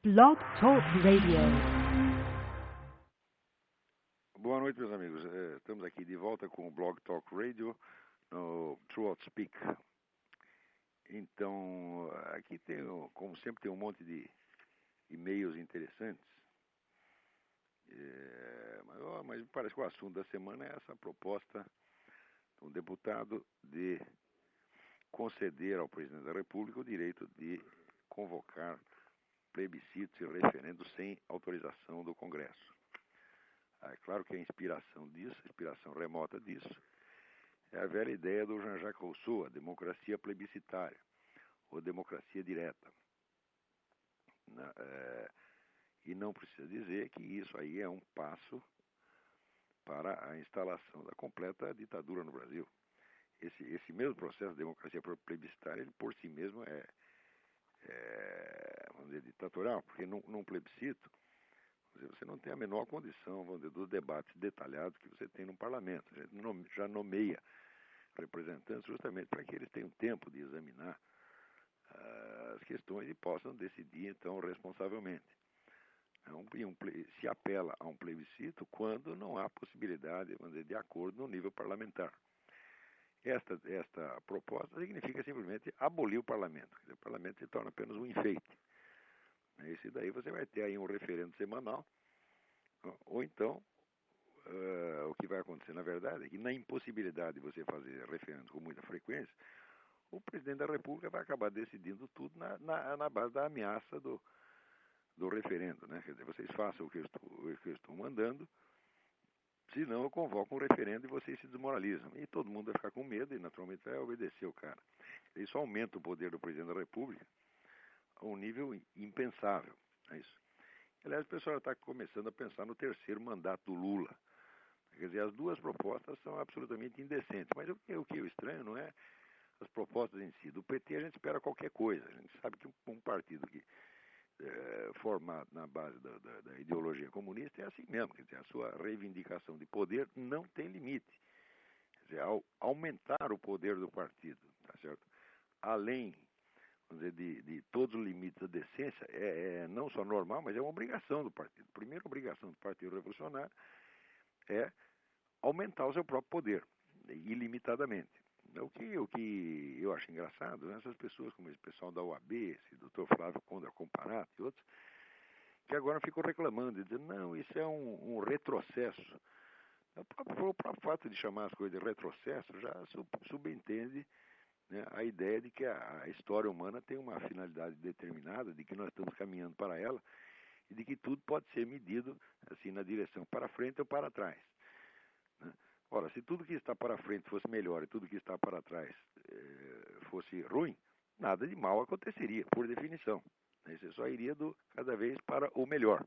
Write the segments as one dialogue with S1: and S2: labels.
S1: Blog Talk Radio.
S2: Boa noite, meus amigos. Estamos aqui de volta com o Blog Talk Radio no True Outspeak. Então, aqui tem, como sempre, tem um monte de e-mails interessantes. Mas me parece que o assunto da semana é essa proposta do deputado de conceder ao presidente da República o direito de convocar plebiscitos e referendos sem autorização do Congresso. É claro que a inspiração remota disso, é a velha ideia do Jean-Jacques Rousseau, a democracia plebiscitária, ou democracia direta. E não precisa dizer que isso aí é um passo para a instalação da completa ditadura no Brasil. Esse mesmo processo de democracia plebiscitária, ele por si mesmo vamos dizer, ditatorial, porque num plebiscito você não tem a menor condição, vamos dizer, dos debates detalhados que você tem no parlamento. A gente já nomeia representantes justamente para que eles tenham tempo de examinar as questões e possam decidir, então, responsavelmente. Se apela a um plebiscito quando não há possibilidade, vamos dizer, de acordo no nível parlamentar. Esta proposta significa simplesmente abolir o parlamento. Quer dizer, o parlamento se torna apenas um enfeite. Esse daí você vai ter aí um referendo semanal, ou então, o que vai acontecer, na verdade, é que na impossibilidade de você fazer referendos com muita frequência, o presidente da República vai acabar decidindo tudo na base da ameaça do referendo, né? Quer dizer, vocês façam o que eu estou mandando, senão eu convoco um referendo e vocês se desmoralizam. E todo mundo vai ficar com medo e, naturalmente, vai obedecer o cara. Isso aumenta o poder do presidente da República a um nível impensável. É isso. Aliás, o pessoal está começando a pensar no terceiro mandato do Lula. Quer dizer, as duas propostas são absolutamente indecentes. Mas o que eu estranho não é as propostas em si. Do PT a gente espera qualquer coisa. A gente sabe que um partido que formado na base da ideologia comunista é assim mesmo. Quer dizer, a sua reivindicação de poder não tem limite. Quer dizer, ao aumentar o poder do partido, tá certo? Além, vamos dizer, de todos os limites da decência, é não só normal, mas é uma obrigação do partido. A primeira obrigação do Partido Revolucionário é aumentar o seu próprio poder, ilimitadamente. O que eu acho engraçado, né, essas pessoas como esse pessoal da UAB, esse Dr. Flávio Condra Comparato e outros, que agora ficam reclamando, dizendo, não, isso é um retrocesso. O próprio fato de chamar as coisas de retrocesso já subentende, né, a ideia de que a história humana tem uma finalidade determinada, de que nós estamos caminhando para ela, e de que tudo pode ser medido assim na direção para frente ou para trás. Né? Ora, se tudo que está para frente fosse melhor e tudo que está para trás fosse ruim, nada de mal aconteceria, por definição. Você só iria cada vez para o melhor.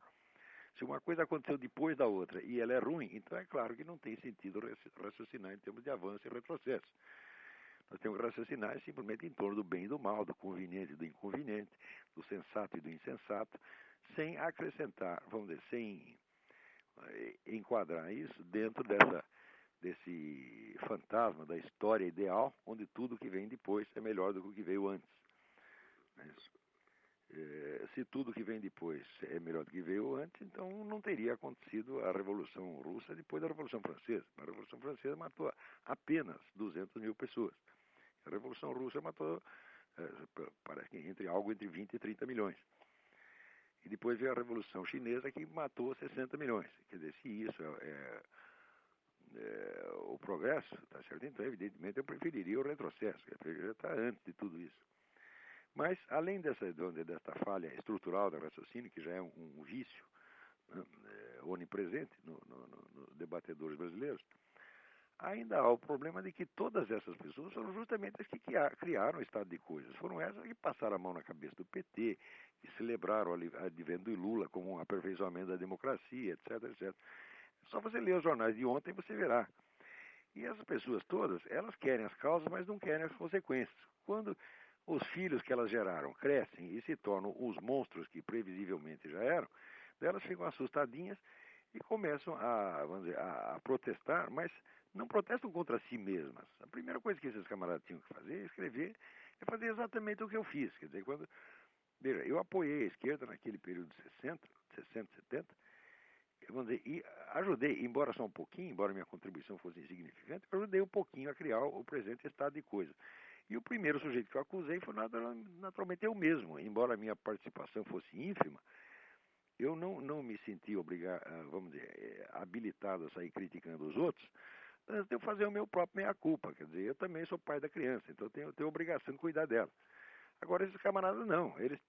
S2: Se uma coisa aconteceu depois da outra e ela é ruim, então é claro que não tem sentido raciocinar em termos de avanço e retrocesso. Nós temos que raciocinar simplesmente em torno do bem e do mal, do conveniente e do inconveniente, do sensato e do insensato, sem acrescentar, vamos dizer, sem enquadrar isso dentro desse fantasma da história ideal, onde tudo que vem depois é melhor do que o que veio antes. Se tudo que vem depois é melhor do que veio antes, então não teria acontecido a Revolução Russa depois da Revolução Francesa. A Revolução Francesa matou apenas 200 mil pessoas. A Revolução Russa matou, parece que algo entre 20 e 30 milhões. E depois veio a Revolução Chinesa, que matou 60 milhões. Quer dizer, se isso é o progresso, tá certo? Então, evidentemente, eu preferiria o retrocesso. Eu preferiria estar antes de tudo isso. Mas, além dessa falha estrutural da raciocínio, que já é um vício, né, onipresente nos debatedores brasileiros, ainda há o problema de que todas essas pessoas foram justamente as que criaram o estado de coisas. Foram essas que passaram a mão na cabeça do PT, que celebraram o advento do Lula como um aperfeiçoamento da democracia, etc, etc. Só você ler os jornais de ontem você verá. E essas pessoas todas, elas querem as causas, mas não querem as consequências. Quando os filhos que elas geraram crescem e se tornam os monstros que previsivelmente já eram, elas ficam assustadinhas e começam vamos dizer, a protestar, mas não protestam contra si mesmas. A primeira coisa que esses camaradas tinham que fazer é fazer exatamente o que eu fiz. Quer dizer, quando Veja, eu apoiei a esquerda naquele período de 60, 70, vamos dizer, e ajudei, embora só um pouquinho, embora minha contribuição fosse insignificante, ajudei um pouquinho a criar o presente estado de coisas. E o primeiro sujeito que eu acusei foi naturalmente eu mesmo, embora a minha participação fosse ínfima, eu não me senti obrigado, vamos dizer, habilitado a sair criticando os outros, antes de eu fazer o meu próprio meia-culpa. Quer dizer, eu também sou pai da criança, então eu tenho a obrigação de cuidar dela. Agora, esses camaradas não, eles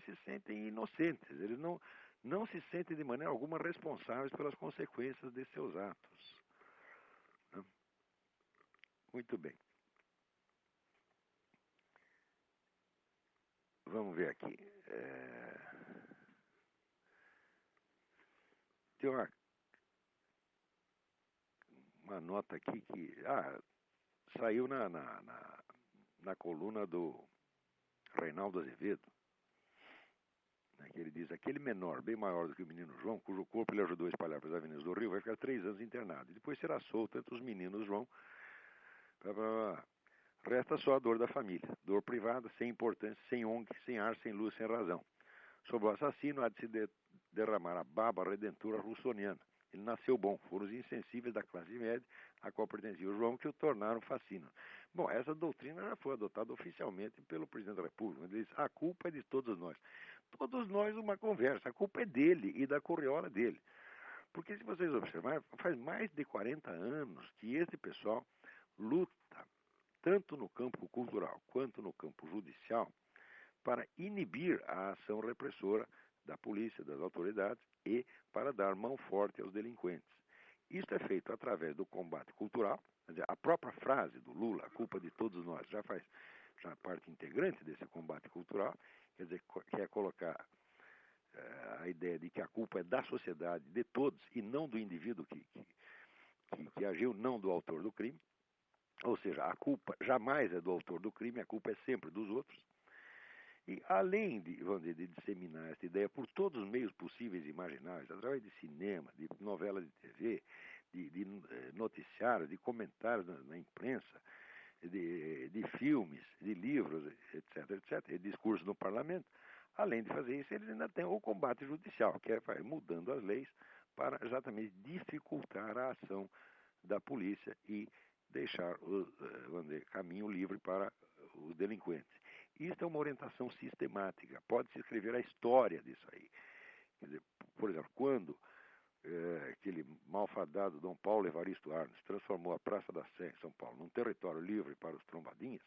S2: se sentem inocentes, eles não se sentem de maneira alguma responsáveis pelas consequências de seus atos. Né? Muito bem. Vamos ver aqui. Tem uma nota aqui que saiu na coluna do Reinaldo Azevedo, né, que ele diz: aquele menor, bem maior do que o menino João, cujo corpo ele ajudou a espalhar pelas avenidas do Rio, vai ficar 3 anos internado. E depois será solto entre os meninos João. Resta só a dor da família, dor privada, sem importância, sem ONG, sem ar, sem luz, sem razão. Sobre o assassino há de se derramar a baba redentora russoniana. Ele nasceu bom, foram os insensíveis da classe média a qual pertencia o João que o tornaram fascino. Bom, essa doutrina já foi adotada oficialmente pelo presidente da República. Ele diz: a culpa é de todos nós. Todos nós uma conversa, a culpa é dele e da corriola dele. Porque se vocês observarem, faz mais de 40 anos que esse pessoal luta, tanto no campo cultural quanto no campo judicial, para inibir a ação repressora da polícia, das autoridades e para dar mão forte aos delinquentes. Isso é feito através do combate cultural, quer dizer, a própria frase do Lula, a culpa de todos nós, já é parte integrante desse combate cultural, quer dizer, quer colocar a ideia de que a culpa é da sociedade, de todos, e não do indivíduo que agiu, não do autor do crime. Ou seja, a culpa jamais é do autor do crime, a culpa é sempre dos outros. E além vamos dizer, de disseminar essa ideia por todos os meios possíveis e imagináveis, através de cinema, de novelas de TV, de noticiários, de comentários na imprensa, de filmes, de livros, etc., de discursos no parlamento, além de fazer isso, eles ainda têm o combate judicial, que é mudando as leis para exatamente dificultar a ação da polícia e deixar vamos dizer, caminho livre para os delinquentes. Isso é uma orientação sistemática. Pode-se escrever a história disso aí. Quer dizer, por exemplo, quando aquele malfadado Dom Paulo Evaristo Arnes transformou a Praça da Sé, em São Paulo, num território livre para os trombadinhas,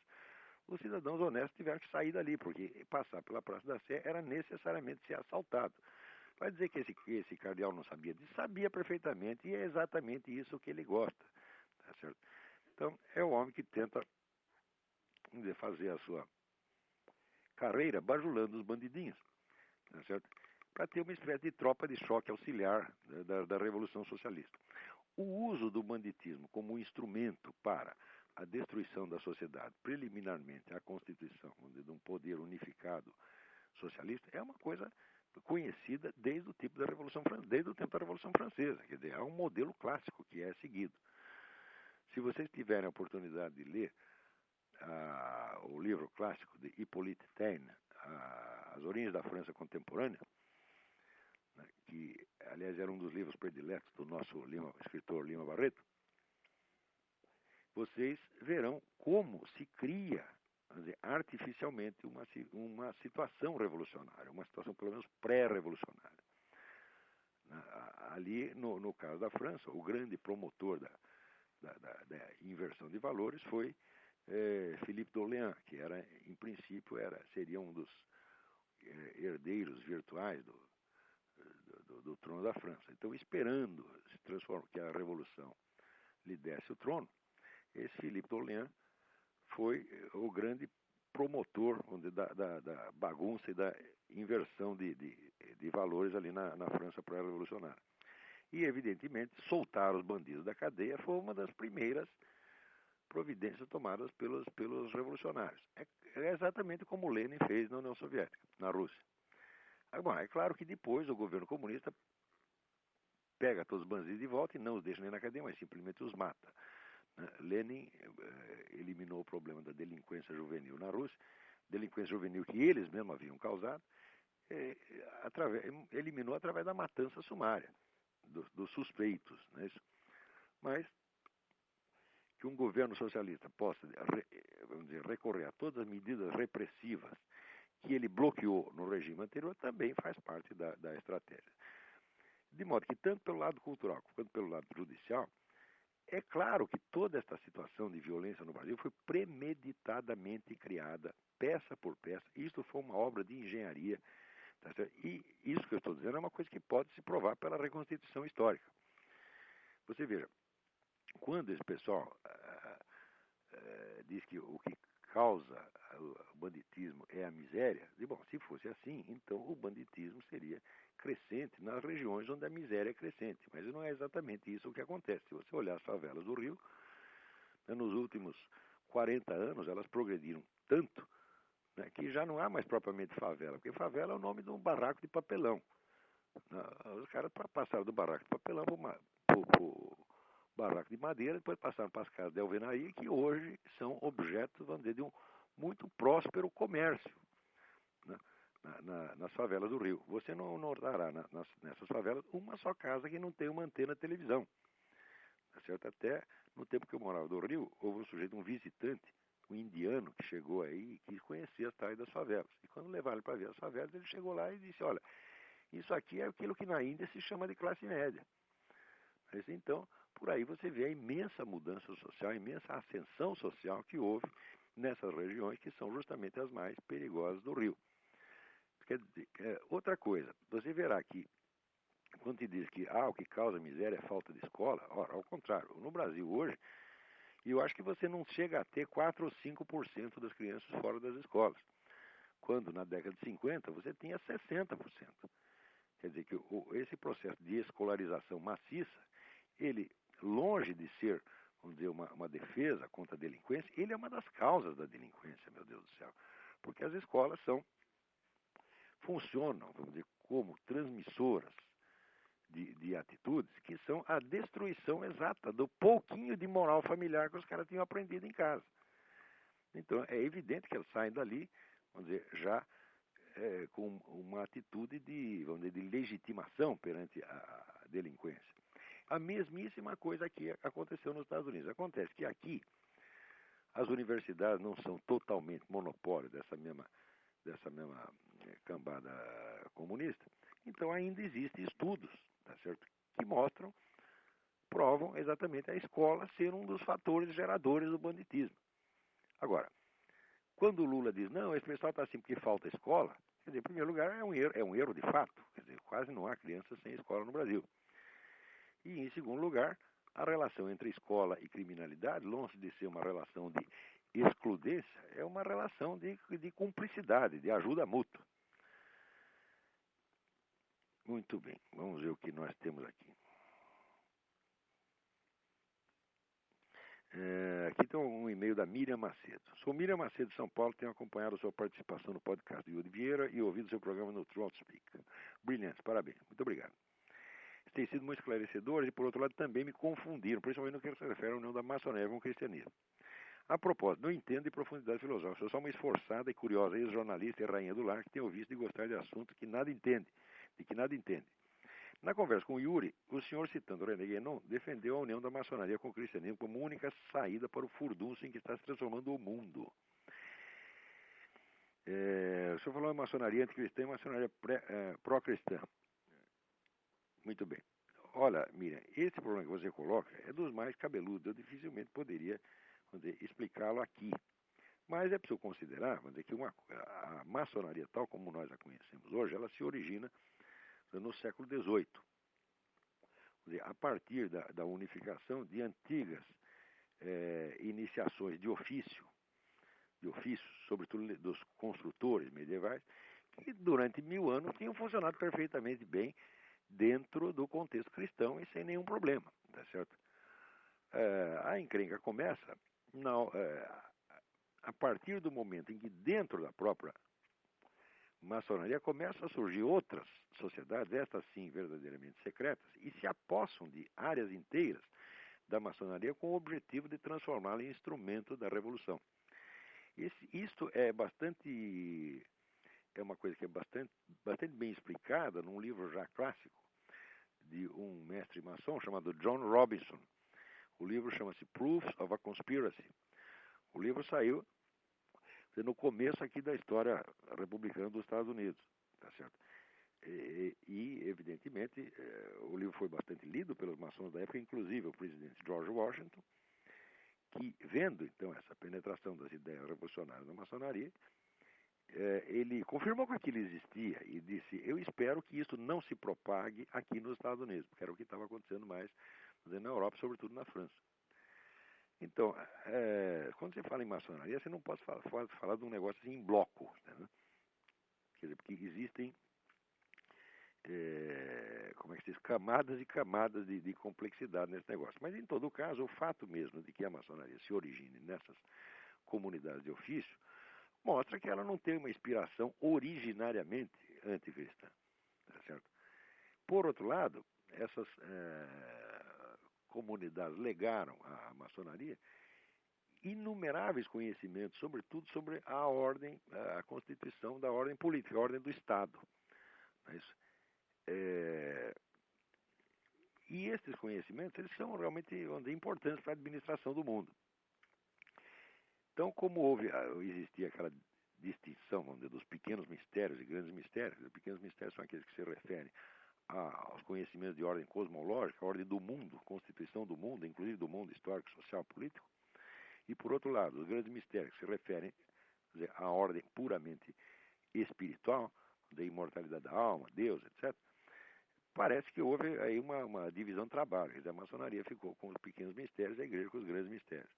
S2: os cidadãos honestos tiveram que sair dali, porque passar pela Praça da Sé era necessariamente ser assaltado. Vai dizer que esse cardeal não sabia disso? Sabia perfeitamente, e é exatamente isso que ele gosta. Tá certo? Então, é o homem que tenta fazer a sua carreira bajulando os bandidinhos, tá certo? Para ter uma espécie de tropa de choque auxiliar da Revolução Socialista. O uso do banditismo como instrumento para a destruição da sociedade, preliminarmente à constituição de um poder unificado socialista, é uma coisa conhecida desde o tempo da Revolução Francesa. Quer dizer, há um modelo clássico que é seguido. Se vocês tiverem a oportunidade de ler o livro clássico de Hippolyte Taine, As Origens da França Contemporânea, né, que, aliás, era um dos livros prediletos do nosso escritor Lima Barreto, vocês verão como se cria, vamos dizer, artificialmente uma situação revolucionária, uma situação pelo menos pré-revolucionária. Ali, no caso da França, o grande promotor da inversão de valores foi Philippe d'Orléans, que em princípio seria um dos herdeiros virtuais do trono da França. Então, esperando que a revolução lhe desse o trono, esse Philippe d'Orléans foi o grande promotor da bagunça e da inversão de valores ali na França pré-revolucionária. E, evidentemente, soltar os bandidos da cadeia foi uma das primeiras providências tomadas pelos revolucionários. É exatamente como Lenin fez na União Soviética, na Rússia. Bom, é claro que depois o governo comunista pega todos os bandidos de volta e não os deixa nem na cadeia, mas simplesmente os mata. Lenin eliminou o problema da delinquência juvenil na Rússia delinquência juvenil que eles mesmos haviam causado, eliminou através da matança sumária dos suspeitos. Não é isso? Mas que um governo socialista possa, vamos dizer, recorrer a todas as medidas repressivas que ele bloqueou no regime anterior também faz parte da estratégia. De modo que, tanto pelo lado cultural quanto pelo lado judicial, é claro que toda esta situação de violência no Brasil foi premeditadamente criada, peça por peça. Isto foi uma obra de engenharia. Tá certo? E isso que eu estou dizendo é uma coisa que pode se provar pela reconstituição histórica. Você veja, quando esse pessoal diz que o que causa o banditismo é a miséria, bom, se fosse assim, então o banditismo seria crescente nas regiões onde a miséria é crescente. Mas não é exatamente isso o que acontece. Se você olhar as favelas do Rio, nos últimos 40 anos elas progrediram tanto, né, que já não há mais propriamente favela, porque favela é o nome de um barraco de papelão. Os caras passaram do barraco de papelão para o barraco de madeira, depois passaram para as casas de alvenaria, que hoje são objetos, vamos dizer, de um muito próspero comércio, né, nas favelas do Rio. Você não notará nessas favelas uma só casa que não tem uma antena de televisão. Tá certo? Até no tempo que eu morava no Rio, houve um sujeito, um visitante, um indiano, que chegou aí e quis conhecer as tais das favelas. E quando levaram ele para ver as favelas, ele chegou lá e disse, olha, isso aqui é aquilo que na Índia se chama de classe média. Mas então, por aí você vê a imensa mudança social, a imensa ascensão social que houve nessas regiões que são justamente as mais perigosas do Rio. Quer dizer, outra coisa, você verá que quando se diz que o que causa miséria é falta de escola, ora, ao contrário, no Brasil hoje, eu acho que você não chega a ter 4 ou 5% das crianças fora das escolas. Quando na década de 50 você tinha 60%. Quer dizer que esse processo de escolarização maciça, ele, longe de ser, vamos dizer, uma defesa contra a delinquência, ele é uma das causas da delinquência, meu Deus do céu. Porque as escolas funcionam, vamos dizer, como transmissoras de atitudes que são a destruição exata do pouquinho de moral familiar que os caras tinham aprendido em casa. Então, é evidente que eles saem dali, vamos dizer, já com uma atitude vamos dizer, de legitimação perante a delinquência. A mesmíssima coisa que aconteceu nos Estados Unidos. Acontece que aqui as universidades não são totalmente monopólio dessa mesma cambada comunista, então ainda existem estudos, tá certo, que provam exatamente a escola ser um dos fatores geradores do banditismo. Agora, quando o Lula diz, não, esse pessoal está assim porque falta escola, quer dizer, em primeiro lugar, é um erro de fato. Quer dizer, quase não há crianças sem escola no Brasil. E, em segundo lugar, a relação entre escola e criminalidade, longe de ser uma relação de excludência, é uma relação de cumplicidade, de ajuda mútua. Muito bem, vamos ver o que nós temos aqui. Aqui tem um e-mail da Miriam Macedo. Sou Miriam Macedo de São Paulo, tenho acompanhado a sua participação no podcast do Yuri Vieira e ouvido seu programa no Throat Speak. Brilhante, parabéns, muito obrigado. Tem sido muito esclarecedor e, por outro lado, também me confundiram, principalmente no que se refere à união da maçonaria com o cristianismo. A propósito, não entendo de profundidade filosófica, sou só uma esforçada e curiosa ex-jornalista e rainha do lar que tem ouvido e gostar de assuntos que nada entende. Na conversa com o Yuri, o senhor, citando René Guénon, defendeu a união da maçonaria com o cristianismo como única saída para o furdunço em que está se transformando o mundo. O senhor falou em maçonaria anticristã e maçonaria pró-cristã. Muito bem. Olha, Miriam, esse problema que você coloca é dos mais cabeludos. Eu dificilmente poderia, explicá-lo aqui. Mas é preciso considerar, que a maçonaria, tal como nós a conhecemos hoje, ela se origina no século XVIII. A partir da unificação de antigas iniciações de ofícios, sobretudo dos construtores medievais, que durante 1000 anos tinham funcionado perfeitamente bem dentro do contexto cristão e sem nenhum problema, tá certo? A encrenca começa a partir do momento em que dentro da própria maçonaria começam a surgir outras sociedades, estas sim verdadeiramente secretas, e se apossam de áreas inteiras da maçonaria com o objetivo de transformá-la em instrumento da revolução. Isto é bastante, é uma coisa que é bastante bem explicada num livro já clássico de um mestre maçom chamado John Robinson. O livro chama-se Proofs of a Conspiracy. O livro saiu no começo aqui da história republicana dos Estados Unidos, tá certo? Evidentemente, o livro foi bastante lido pelos maçons da época, inclusive o presidente George Washington, que, vendo, então, essa penetração das ideias revolucionárias na maçonaria, ele confirmou que aquilo existia e disse: eu espero que isso não se propague aqui nos Estados Unidos, porque era o que estava acontecendo mais na Europa, sobretudo na França. Então, quando você fala em maçonaria, você não pode falar de um negócio assim em bloco, né? Quer dizer, porque existem como é que se diz, camadas e camadas de complexidade nesse negócio. Mas, em todo caso, o fato mesmo de que a maçonaria se origine nessas comunidades de ofício mostra que ela não tem uma inspiração originariamente anticristã. Tá certo? Por outro lado, essas comunidades legaram à maçonaria inumeráveis conhecimentos, sobretudo sobre a ordem, a constituição da ordem política, a ordem do Estado. Não é isso? E esses conhecimentos, eles são realmente importantes para a administração do mundo. Então, como existia aquela distinção, vamos dizer, dos pequenos mistérios e grandes mistérios, os pequenos mistérios são aqueles que se referem aos conhecimentos de ordem cosmológica, a ordem do mundo, constituição do mundo, inclusive do mundo histórico, social, político. E, por outro lado, os grandes mistérios que se referem à ordem puramente espiritual, da imortalidade da alma, Deus, etc., parece que houve aí uma divisão de trabalho. Quer dizer, a maçonaria ficou com os pequenos mistérios, a igreja com os grandes mistérios.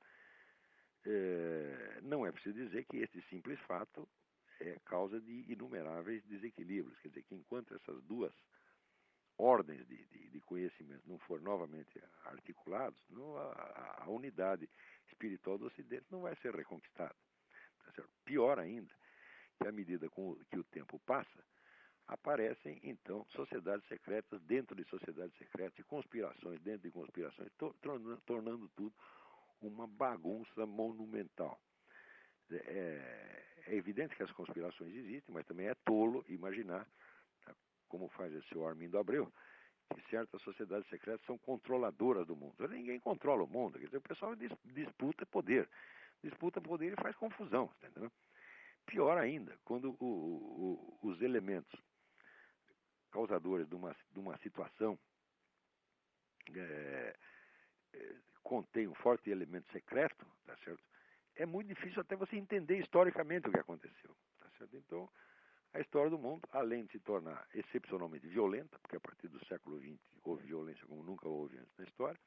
S2: Não é preciso dizer que esse simples fato é causa de inumeráveis desequilíbrios. Quer dizer, que enquanto essas duas ordens de conhecimento não forem novamente articulados, a unidade espiritual do Ocidente não vai ser reconquistada. Tá certo? Pior ainda, que à medida que o tempo passa, aparecem, então, sociedades secretas dentro de sociedades secretas e conspirações dentro de conspirações, tornando tudo uma bagunça monumental. É evidente que as conspirações existem, mas também é tolo imaginar, como faz esse senhor Armindo Abreu, que certas sociedades secretas são controladoras do mundo. Ninguém controla o mundo, quer dizer, o pessoal disputa poder e faz confusão, entendeu? Pior ainda, quando os elementos causadores de uma situação contém um forte elemento secreto, tá certo? É muito difícil até você entender historicamente o que aconteceu, tá certo? Então, a história do mundo, além de se tornar excepcionalmente violenta, porque a partir do século XX houve violência como nunca houve antes na história,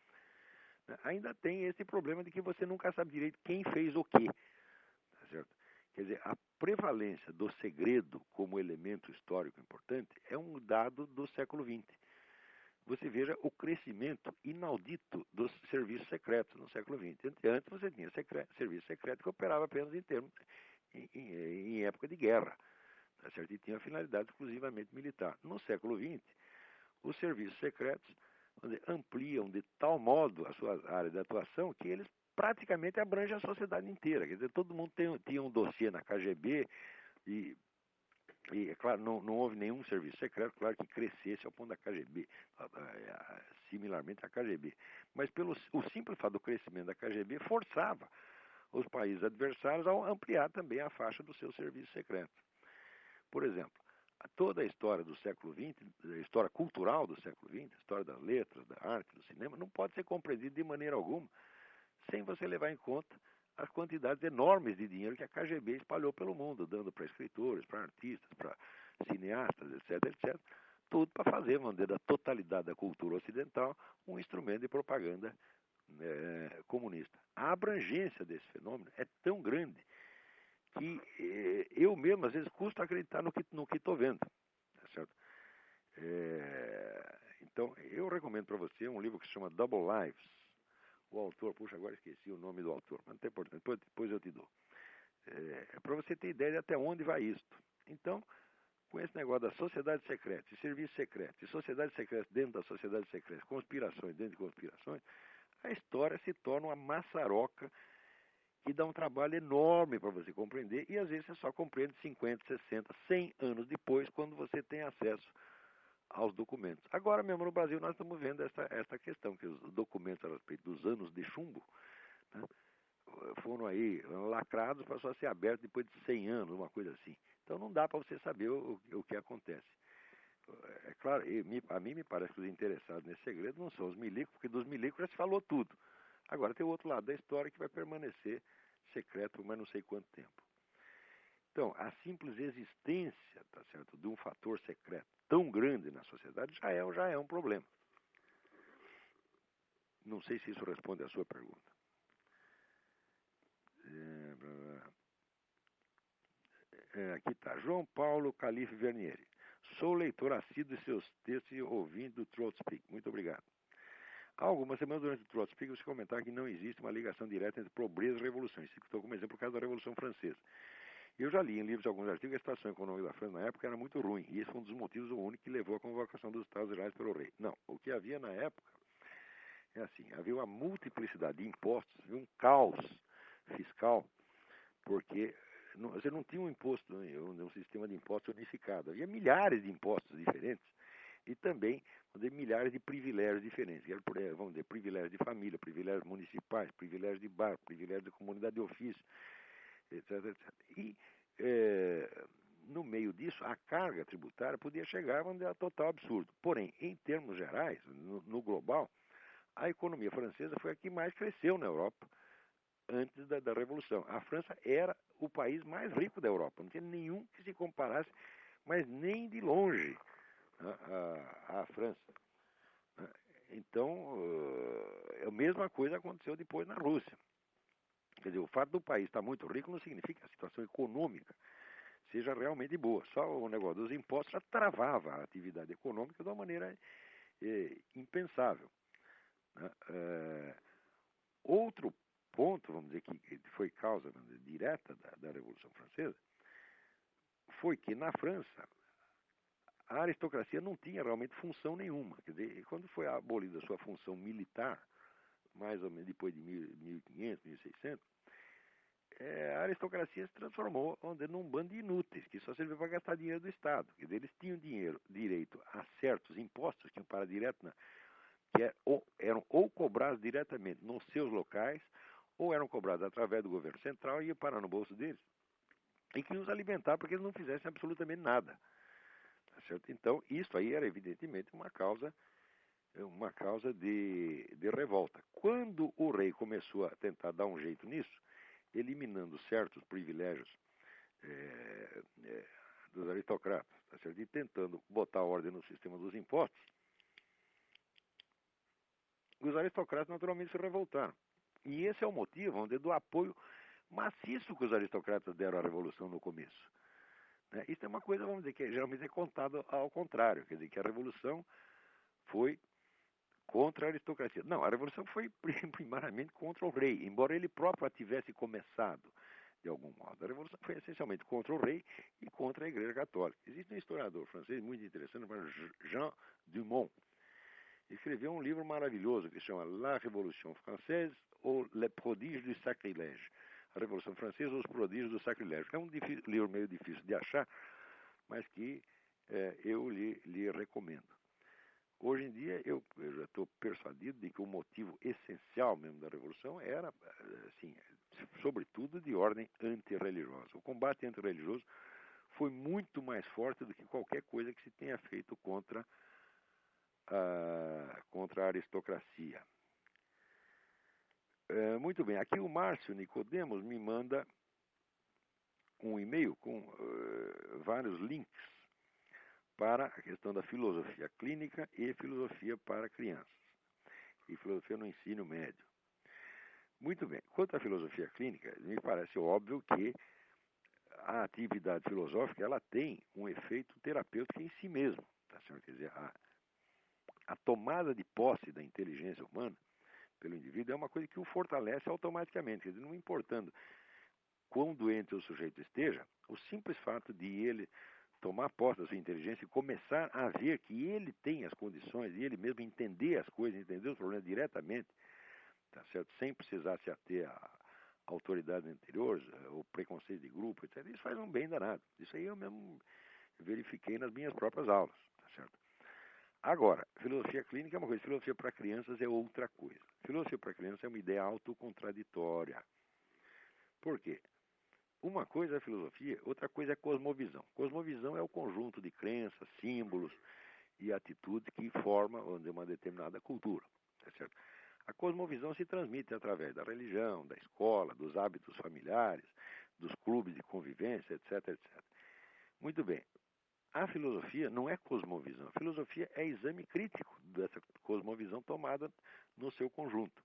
S2: né, ainda tem esse problema de que você nunca sabe direito quem fez o quê, tá certo? Quer dizer, a prevalência do segredo como elemento histórico importante é um dado do século XX. Você veja o crescimento inaudito dos serviços secretos no século XX. Antes você tinha serviço secreto que operava apenas em época de guerra, tá certo? E tinha finalidade exclusivamente militar. No século XX, os serviços secretos ampliam de tal modo a sua área de atuação que eles praticamente abrangem a sociedade inteira. Quer dizer, todo mundo tinha um dossiê na KGB e é claro, não houve nenhum serviço secreto, claro, que crescesse ao ponto da KGB, similarmente à KGB. Mas o simples fato do crescimento da KGB forçava os países adversários a ampliar também a faixa do seu serviço secreto. Por exemplo, toda a história do século XX, a história cultural do século XX, a história das letras, da arte, do cinema, não pode ser compreendida de maneira alguma sem você levar em conta as quantidades enormes de dinheiro que a KGB espalhou pelo mundo, dando para escritores, para artistas, para cineastas, etc., etc., tudo para fazer, vamos dizer, da totalidade da cultura ocidental um instrumento de propaganda comunista. A abrangência desse fenômeno é tão grande que eu mesmo, às vezes, custa acreditar no que estou vendo. Tá certo? Então, eu recomendo para você um livro que se chama Double Lives. O autor, puxa, agora esqueci o nome do autor, mas não tem importância, depois eu te dou. Para você ter ideia de até onde vai isto. Então, com esse negócio da sociedade secreta, de serviço secreto, de sociedade secreta dentro da sociedade secreta, conspirações dentro de conspirações, a história se torna uma maçaroca que dá um trabalho enorme para você compreender, e às vezes você só compreende 50, 60, 100 anos depois, quando você tem acesso aos documentos. Agora mesmo no Brasil nós estamos vendo essa questão, que os documentos a respeito dos anos de chumbo, né, foram aí lacrados para só ser abertos depois de 100 anos, uma coisa assim. Então não dá para você saber o que acontece. É claro, a mim me parece que os interessados nesse segredo não são os milicos, porque dos milicos já se falou tudo. Agora tem o outro lado da história que vai permanecer secreto por mais não sei quanto tempo. Então, a simples existência, tá certo, de um fator secreto tão grande na sociedade já é um problema. Não sei se isso responde à sua pergunta. Aqui está, João Paulo Calife Vernieri. Sou leitor assíduo de seus textos e ouvinte do Trotspeak. Muito obrigado. Há algumas semanas durante o Trotspeak você comentar que não existe uma ligação direta entre pobreza e revolução. Isso estou como exemplo por causa da Revolução Francesa. Eu já li em livros alguns artigos que a situação econômica da França na época era muito ruim, e esse foi um dos motivos, o único, que levou à convocação dos Estados Gerais pelo rei. Não, o que havia na época é assim, havia uma multiplicidade de impostos, havia um caos fiscal, porque você não tinha um imposto, um sistema de impostos unificado, havia milhares de impostos diferentes e também milhares de privilégios diferentes, vamos dizer, privilégios de família, privilégios municipais, privilégios de bar, privilégios de comunidade de ofício, etc, etc. E no meio disso, a carga tributária podia chegar a total absurdo. Porém, em termos gerais, no global, a economia francesa foi a que mais cresceu na Europa antes da Revolução. A França era o país mais rico da Europa. Não tinha nenhum que se comparasse, mas nem de longe, à França. Então, a mesma coisa aconteceu depois na Rússia. Quer dizer, o fato do país estar muito rico não significa que a situação econômica seja realmente boa. Só o negócio dos impostos já travava a atividade econômica de uma maneira impensável. Outro ponto, vamos dizer, que foi causa direta da Revolução Francesa, foi que na França a aristocracia não tinha realmente função nenhuma. Quer dizer, quando foi abolida a sua função militar, mais ou menos depois de 1500, 1600, a aristocracia se transformou num bando de inúteis, que só servia para gastar dinheiro do Estado. Quer dizer, eles tinham direito a certos impostos que iam para direto, que eram ou cobrados diretamente nos seus locais, ou eram cobrados através do governo central e iam parar no bolso deles. E que os alimentar porque eles não fizessem absolutamente nada. Tá certo? Então, isso aí era evidentemente uma causa de revolta. Quando o rei começou a tentar dar um jeito nisso, eliminando certos privilégios dos aristocratas, tá certo? E tentando botar ordem no sistema dos impostos, os aristocratas naturalmente se revoltaram. E esse é o motivo, vamos dizer, do apoio maciço que os aristocratas deram à Revolução no começo. Isso é uma coisa, vamos dizer, que geralmente é contado ao contrário, quer dizer, que a Revolução foi contra a aristocracia. Não, a Revolução foi primariamente contra o rei, embora ele próprio a tivesse começado de algum modo. A Revolução foi essencialmente contra o rei e contra a Igreja Católica. Existe um historiador francês muito interessante, chamado Jean Dumont. Ele escreveu um livro maravilhoso que se chama La Révolution Française ou Les Prodiges du Sacrilège. A Revolução Francesa ou os Prodígios do Sacrilégio. É um livro meio difícil de achar, mas que eu lhe recomendo. Hoje em dia, eu já estou persuadido de que o motivo essencial mesmo da Revolução era, assim, sobretudo de ordem antirreligiosa. O combate antirreligioso foi muito mais forte do que qualquer coisa que se tenha feito contra a aristocracia. Muito bem, aqui o Márcio Nicodemos me manda um e-mail com vários links para a questão da filosofia clínica e filosofia para crianças, e filosofia no ensino médio. Muito bem, quanto à filosofia clínica, me parece óbvio que a atividade filosófica ela tem um efeito terapêutico em si mesmo. Tá certo? Quer dizer, a tomada de posse da inteligência humana pelo indivíduo é uma coisa que o fortalece automaticamente. Quer dizer, não importando quão doente o sujeito esteja, o simples fato de ele tomar posse da sua inteligência e começar a ver que ele tem as condições e ele mesmo entender as coisas, entender os problemas diretamente, tá certo? Sem precisar se ater autoridades anteriores, o preconceito de grupo, etc., isso faz um bem danado. Isso aí eu mesmo verifiquei nas minhas próprias aulas, tá certo? Agora, filosofia clínica é uma coisa, filosofia para crianças é outra coisa. Filosofia para crianças é uma ideia autocontraditória. Por quê? Uma coisa é filosofia, outra coisa é cosmovisão. Cosmovisão é o conjunto de crenças, símbolos e atitudes que formam uma determinada cultura, tá certo? A cosmovisão se transmite através da religião, da escola, dos hábitos familiares, dos clubes de convivência, etc, etc. Muito bem. A filosofia não é cosmovisão. A filosofia é exame crítico dessa cosmovisão tomada no seu conjunto.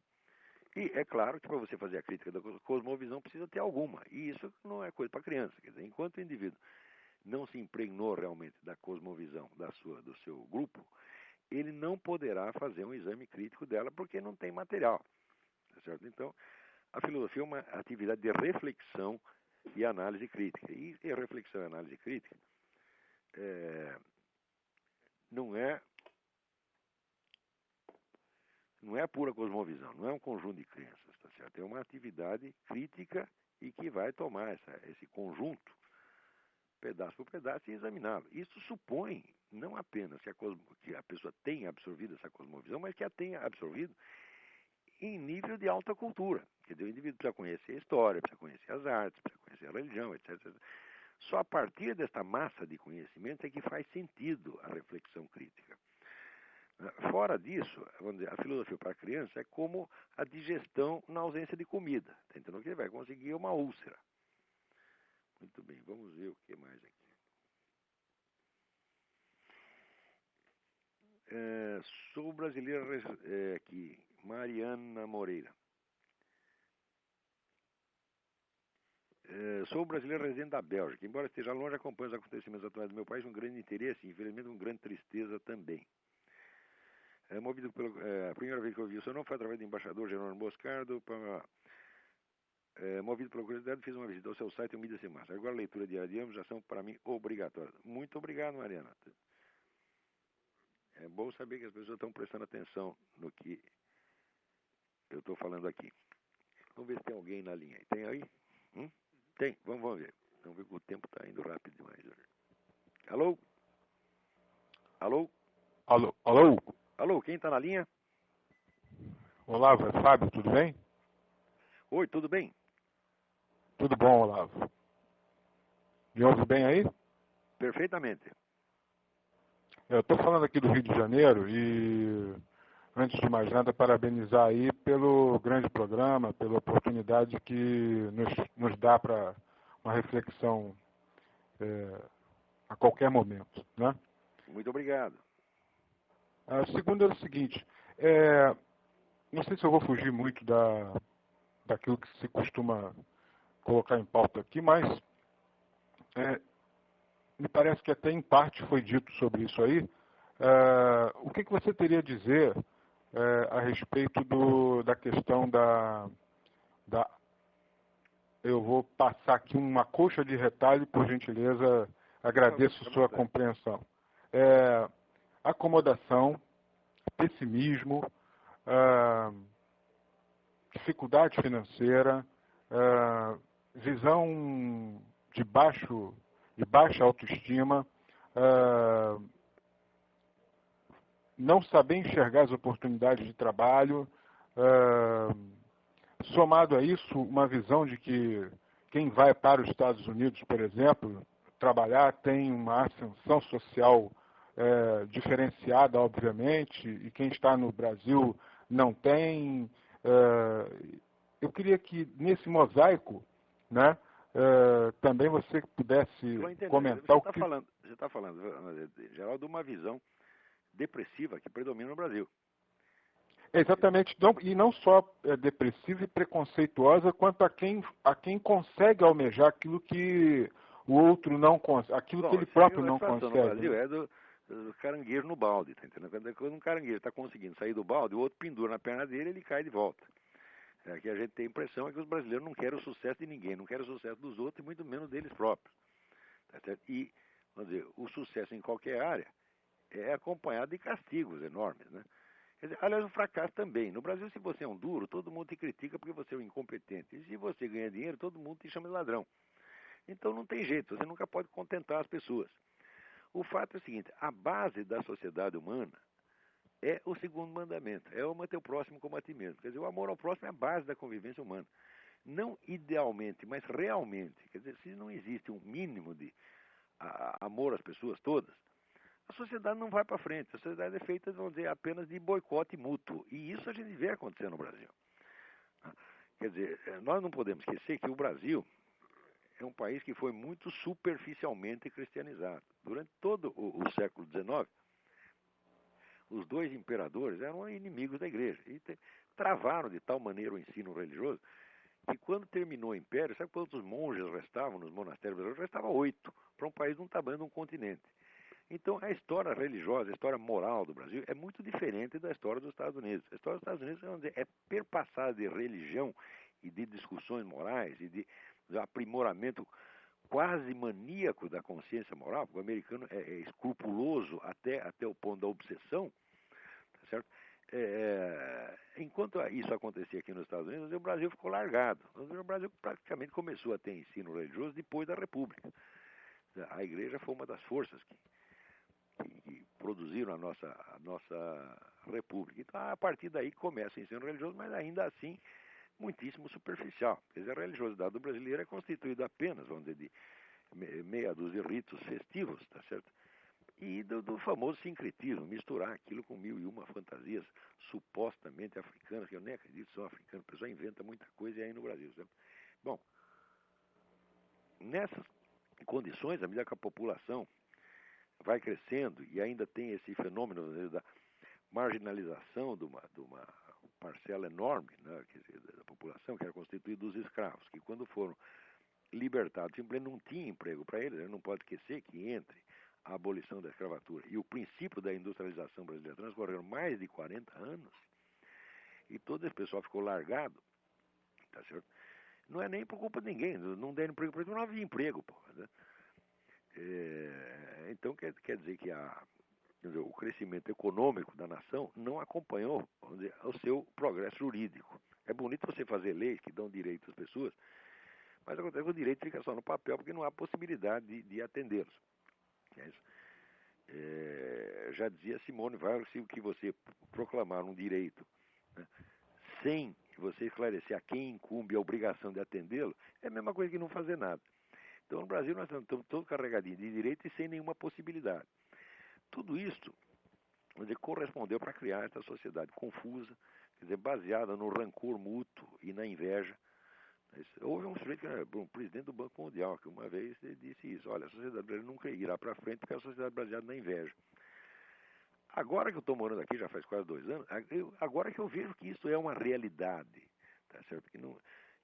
S2: E é claro que para você fazer a crítica da cosmovisão precisa ter alguma. E isso não é coisa para criança. Quer dizer, enquanto o indivíduo não se impregnou realmente da cosmovisão do seu grupo, ele não poderá fazer um exame crítico dela porque não tem material. Tá certo? Então, a filosofia é uma atividade de reflexão e análise crítica. E reflexão e análise crítica não é a pura cosmovisão, não é um conjunto de crenças, tá certo? É uma atividade crítica e que vai tomar esse conjunto, pedaço por pedaço, e examiná-lo. Isso supõe não apenas que a pessoa tenha absorvido essa cosmovisão, mas que a tenha absorvido em nível de alta cultura. Quer dizer, o indivíduo precisa conhecer a história, precisa conhecer as artes, precisa conhecer a religião, etc, etc. Só a partir desta massa de conhecimento é que faz sentido a reflexão crítica. Fora disso, vamos dizer, a filosofia para a criança é como a digestão na ausência de comida. Tá entendendo que ele vai conseguir uma úlcera. Muito bem, vamos ver o que mais aqui. Sou brasileira aqui, Mariana Moreira. Sou brasileiro residente da Bélgica. Embora esteja longe, acompanho os acontecimentos atuais do meu país com grande interesse e, infelizmente, com grande tristeza também. Movido a primeira vez que eu vi o seu nome foi através do embaixador Jerônimo Boscardo. Movido pela curiosidade, fiz uma visita ao seu site, o Mídia Sem Máscara. Agora a leitura diária de ambos já são, para mim, obrigatórias. Muito obrigado, Mariana. É bom saber que as pessoas estão prestando atenção no que eu estou falando aqui. Vamos ver se tem alguém na linha. Tem aí? Tem, vamos ver. Vamos ver que o tempo está indo rápido demais. Alô? Alô?
S3: Alô? Alô?
S2: Alô, quem está na linha?
S3: Olavo, é Fábio, tudo bem?
S2: Oi, tudo bem?
S3: Tudo bom, Olavo. Me ouve bem aí?
S2: Perfeitamente.
S3: Eu estou falando aqui do Rio de Janeiro e, antes de mais nada, parabenizar aí pelo grande programa, pela oportunidade que nos dá para uma reflexão a qualquer momento, né?
S2: Muito obrigado.
S3: A segunda é o seguinte, não sei se eu vou fugir muito daquilo que se costuma colocar em pauta aqui, mas me parece que até em parte foi dito sobre isso aí. O que você teria a dizer a respeito da questão eu vou passar aqui uma coxa de retalho, por gentileza, agradeço sua compreensão. Acomodação, pessimismo, dificuldade financeira, visão de baixa autoestima, não saber enxergar as oportunidades de trabalho, somado a isso, uma visão de que quem vai para os Estados Unidos, por exemplo, trabalhar tem uma ascensão social diferenciada, obviamente, e quem está no Brasil não tem. Eu queria que, nesse mosaico, né, também você pudesse comentar
S2: Você está falando, Geraldo, de uma visão depressiva que predomina no Brasil.
S3: Exatamente, e não só depressiva e preconceituosa, quanto a quem consegue almejar aquilo que o outro não consegue, aquilo que ele próprio não consegue.
S2: No Brasil é do caranguejo no balde, tá entendendo? Quando um caranguejo está conseguindo sair do balde, o outro pendura na perna dele e ele cai de volta. Que a gente tem a impressão é que os brasileiros não querem o sucesso de ninguém, não querem o sucesso dos outros e muito menos deles próprios. Tá certo? E, vamos dizer, o sucesso em qualquer área é acompanhado de castigos enormes, né? Quer dizer, aliás, o fracasso também. No Brasil, se você é um duro, todo mundo te critica porque você é um incompetente. E se você ganha dinheiro, todo mundo te chama de ladrão. Então não tem jeito, você nunca pode contentar as pessoas. O fato é o seguinte, a base da sociedade humana é o segundo mandamento, é o teu próximo como a ti mesmo. Quer dizer, o amor ao próximo é a base da convivência humana. Não idealmente, mas realmente. Quer dizer, se não existe um mínimo de amor às pessoas todas, a sociedade não vai para frente. A sociedade é feita, vamos dizer, apenas de boicote mútuo. E isso a gente vê acontecer no Brasil. Quer dizer, nós não podemos esquecer que o Brasil é um país que foi muito superficialmente cristianizado. Durante todo o século XIX, os dois imperadores eram inimigos da igreja e travaram de tal maneira o ensino religioso que quando terminou o império, sabe quantos monges restavam nos monastérios brasileiros? Restava 8, para um país de um tamanho de um continente. Então a história religiosa, a história moral do Brasil é muito diferente da história dos Estados Unidos. A história dos Estados Unidos, vamos dizer, é perpassada de religião e de discussões morais e de aprimoramento quase maníaco da consciência moral, porque o americano é escrupuloso até o ponto da obsessão, tá certo? Enquanto isso acontecia aqui nos Estados Unidos, o Brasil ficou largado. O Brasil praticamente começou a ter ensino religioso depois da República. A igreja foi uma das forças que produziram a nossa República. Então, a partir daí começa o ensino religioso, mas ainda assim muitíssimo superficial. Quer dizer, a religiosidade do brasileiro é constituída apenas, vamos dizer, de meia dúzia de ritos festivos, tá certo? E do famoso sincretismo, misturar aquilo com mil e uma fantasias supostamente africanas, que eu nem acredito que são africanas, o pessoal inventa muita coisa aí no Brasil, certo? Bom, nessas condições, à medida que a população vai crescendo e ainda tem esse fenômeno da marginalização de uma parcela enorme, né, quer dizer, da população, que era constituída dos escravos, que quando foram libertados, simplesmente não tinha emprego para eles. A gente não pode esquecer que entre a abolição da escravatura e o princípio da industrialização brasileira transcorreram mais de 40 anos e todo esse pessoal ficou largado, tá certo? Não é nem por culpa de ninguém, não deram emprego para eles, não havia emprego, pô, né? Então quer dizer que o crescimento econômico da nação não acompanhou, vamos dizer, o seu progresso jurídico. É bonito você fazer leis que dão direito às pessoas, mas acontece que o direito fica só no papel porque não há possibilidade de atendê-los. É isso. Já dizia Simone Weil, se o que você proclamar um direito, né, sem você esclarecer a quem incumbe a obrigação de atendê-lo, é a mesma coisa que não fazer nada. Então, no Brasil, nós estamos todos carregadinhos de direito e sem nenhuma possibilidade. Tudo isso, vamos dizer, correspondeu para criar essa sociedade confusa, quer dizer, baseada no rancor mútuo e na inveja. Houve um sujeito, um presidente do Banco Mundial, que uma vez disse isso: olha, a sociedade brasileira nunca irá para frente porque é a sociedade baseada na inveja. Agora que eu estou morando aqui, já faz quase 2 anos, agora que eu vejo que isso é uma realidade, tá certo?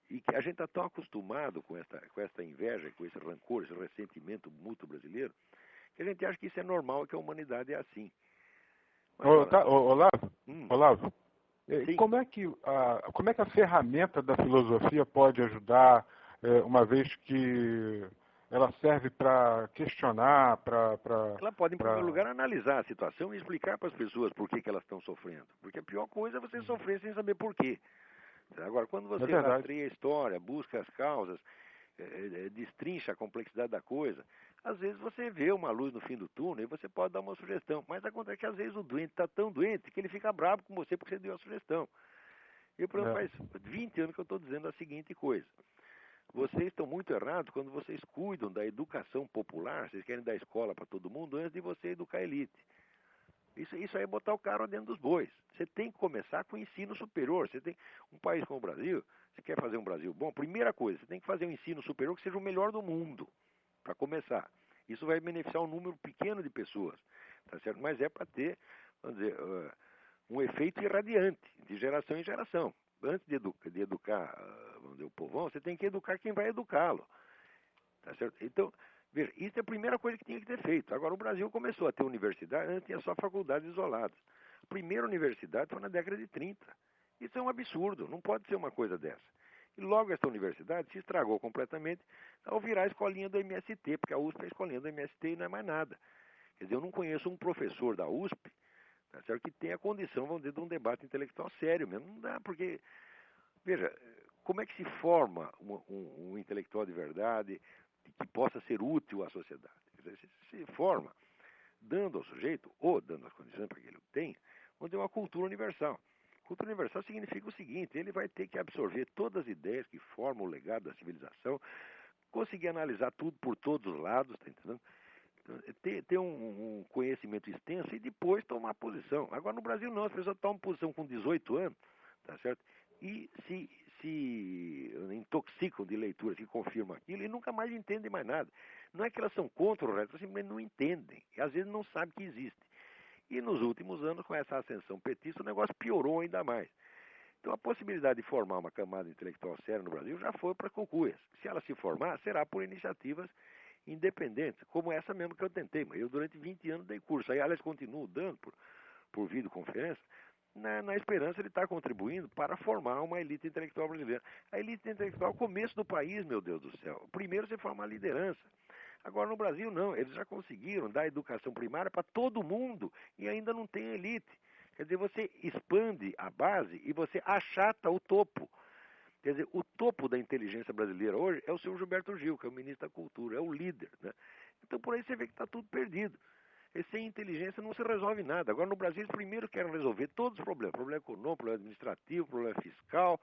S2: E que a gente está tão acostumado com essa inveja, com esse rancor, esse ressentimento mútuo brasileiro, que a gente acha que isso é normal, que a humanidade é assim.
S3: Olavo, como é que a ferramenta da filosofia pode ajudar, uma vez que ela serve para questionar,
S2: Ela pode, em primeiro lugar, analisar a situação e explicar para as pessoas por que elas estão sofrendo. Porque a pior coisa é você sofrer sem saber por quê. Agora, quando você rastreia a história, busca as causas, destrincha a complexidade da coisa, às vezes você vê uma luz no fim do túnel e você pode dar uma sugestão. Mas acontece que às vezes o doente está tão doente que ele fica bravo com você porque você deu a sugestão. Eu, por exemplo, faz 20 anos que eu estou dizendo a seguinte coisa: vocês estão muito errados quando vocês cuidam da educação popular, vocês querem dar escola para todo mundo antes de você educar a elite. Isso aí é botar o carro dentro dos bois. Você tem que começar com o ensino superior. Você tem um país como o Brasil, você quer fazer um Brasil bom, primeira coisa, você tem que fazer um ensino superior que seja o melhor do mundo, para começar. Isso vai beneficiar um número pequeno de pessoas, tá certo? Mas é para ter, vamos dizer, um efeito irradiante, de geração em geração. Antes de educar, vamos dizer, o povão, você tem que educar quem vai educá-lo, tá certo? Então, veja, isso é a primeira coisa que tinha que ter feito. Agora, o Brasil começou a ter universidade, antes tinha só faculdades isoladas. A primeira universidade foi na década de 30. Isso é um absurdo, não pode ser uma coisa dessa. E logo essa universidade se estragou completamente ao virar a escolinha do MST, porque a USP é a escolinha do MST e não é mais nada. Quer dizer, eu não conheço um professor da USP, tá certo? Que tem a condição, vamos dizer, de um debate intelectual sério mesmo. Não dá, porque, veja, como é que se forma um intelectual de verdade que possa ser útil à sociedade? Quer dizer, se forma dando ao sujeito, ou dando as condições para que ele o tenha, onde é uma cultura universal. Cultura universal significa o seguinte: ele vai ter que absorver todas as ideias que formam o legado da civilização, conseguir analisar tudo por todos os lados, tá entendendo? Ter um conhecimento extenso e depois tomar posição. Agora no Brasil não, as pessoas tomam posição com 18 anos, tá certo? E se intoxicam de leituras que confirmam aquilo e nunca mais entendem mais nada. Não é que elas são contra o resto, elas simplesmente não entendem. E às vezes não sabem que existe. E nos últimos anos, com essa ascensão petista, o negócio piorou ainda mais. Então a possibilidade de formar uma camada intelectual séria no Brasil já foi para cucuias. Se ela se formar, será por iniciativas independentes, como essa mesmo que eu tentei. Mas eu durante 20 anos dei curso. Aí, aliás, continuo dando por videoconferência, na esperança de estar contribuindo para formar uma elite intelectual brasileira. A elite intelectual é o começo do país, meu Deus do céu. Primeiro você forma a liderança. Agora no Brasil não, eles já conseguiram dar educação primária para todo mundo e ainda não tem elite. Quer dizer, você expande a base e você achata o topo. Quer dizer, o topo da inteligência brasileira hoje é o senhor Gilberto Gil, que é o ministro da Cultura, é o líder, né? Então por aí você vê que está tudo perdido. E sem inteligência não se resolve nada. Agora no Brasil eles primeiro querem resolver todos os problemas. Problema econômico, problema administrativo, problema fiscal,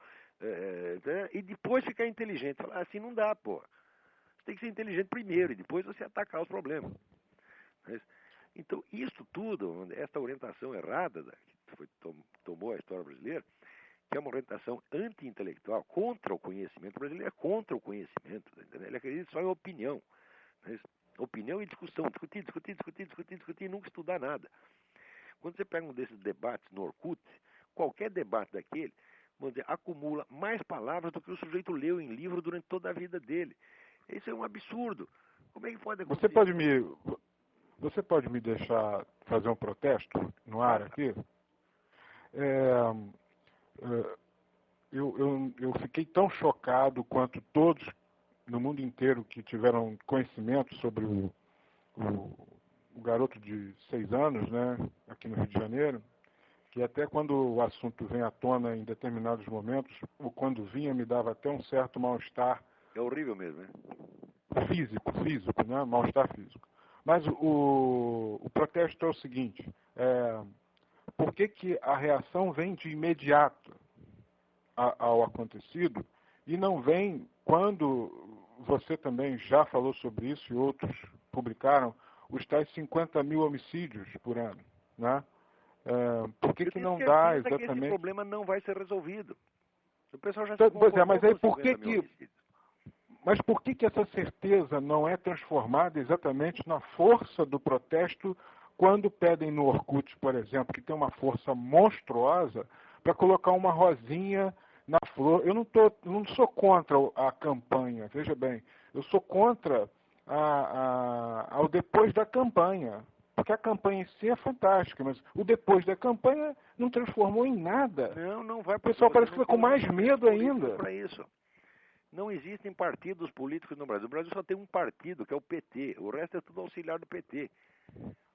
S2: e depois ficar inteligente. Falar assim não dá, pô. Você tem que ser inteligente primeiro e depois você atacar os problemas. Então isso tudo, essa orientação errada que tomou a história brasileira, que é uma orientação anti-intelectual, contra o conhecimento. O brasileiro é contra o conhecimento, tá entendendo? Ele acredita só em opinião. Opinião e discussão, discutir, e nunca estudar nada. Quando você pega um desses debates no Orkut, qualquer debate daquele, vamos dizer, acumula mais palavras do que o sujeito leu em livro durante toda a vida dele. Isso é um absurdo. Como é que pode acontecer?
S3: Você pode me deixar fazer um protesto no ar aqui? Eu fiquei tão chocado quanto todos no mundo inteiro que tiveram conhecimento sobre o garoto de 6 anos, né, aqui no Rio de Janeiro, que até quando o assunto vem à tona em determinados momentos, ou quando vinha, me dava até um certo mal-estar.
S2: É horrível mesmo, né?
S3: Físico, né? Mal-estar físico. Mas o protesto é o seguinte: por que a reação vem de imediato ao acontecido e não vem quando você também já falou sobre isso e outros publicaram os tais 50 mil homicídios por ano, né? Por que não dá exatamente...
S2: que esse problema não vai ser resolvido. O pessoal já
S3: se
S2: pois
S3: mas aí por que
S2: homicídios.
S3: Mas por que essa certeza não é transformada exatamente na força do protesto quando pedem no Orkut, por exemplo, que tem uma força monstruosa, para colocar uma rosinha na flor? Eu não sou contra a campanha, veja bem, eu sou contra ao depois da campanha, porque a campanha em si é fantástica, mas o depois da campanha não transformou em nada.
S2: Não vai.
S3: O pessoal parece que foi com mais medo ainda.
S2: Para isso. Não existem partidos políticos no Brasil. O Brasil só tem um partido, que é o PT. O resto é tudo auxiliar do PT.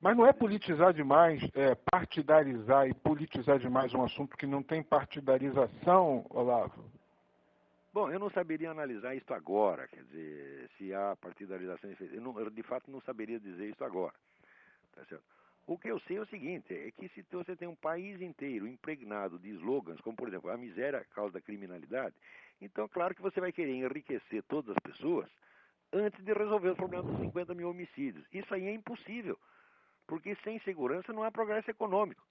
S3: Mas não é politizar demais, partidarizar e politizar demais um assunto que não tem partidarização, Olavo?
S2: Bom, eu não saberia analisar isso agora, quer dizer, se há partidarização. Eu de fato não saberia dizer isso agora. Tá certo? O que eu sei é o seguinte, é que se você tem um país inteiro impregnado de slogans, como por exemplo, a miséria é a causa da criminalidade, então claro que você vai querer enriquecer todas as pessoas antes de resolver os problemas dos 50 mil homicídios. Isso aí é impossível, porque sem segurança não há progresso econômico.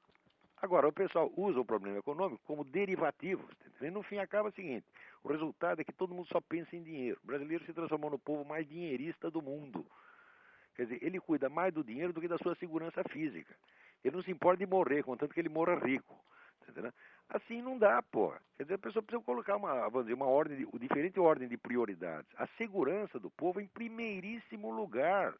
S2: Agora, o pessoal usa o problema econômico como derivativo. E no fim acaba o seguinte, o resultado é que todo mundo só pensa em dinheiro. O brasileiro se transformou no povo mais dinheirista do mundo. Quer dizer, ele cuida mais do dinheiro do que da sua segurança física. Ele não se importa de morrer, contanto que ele morra rico. Entendeu? Assim não dá, pô. Quer dizer, a pessoa precisa colocar diferente ordem de prioridades. A segurança do povo em primeiríssimo lugar.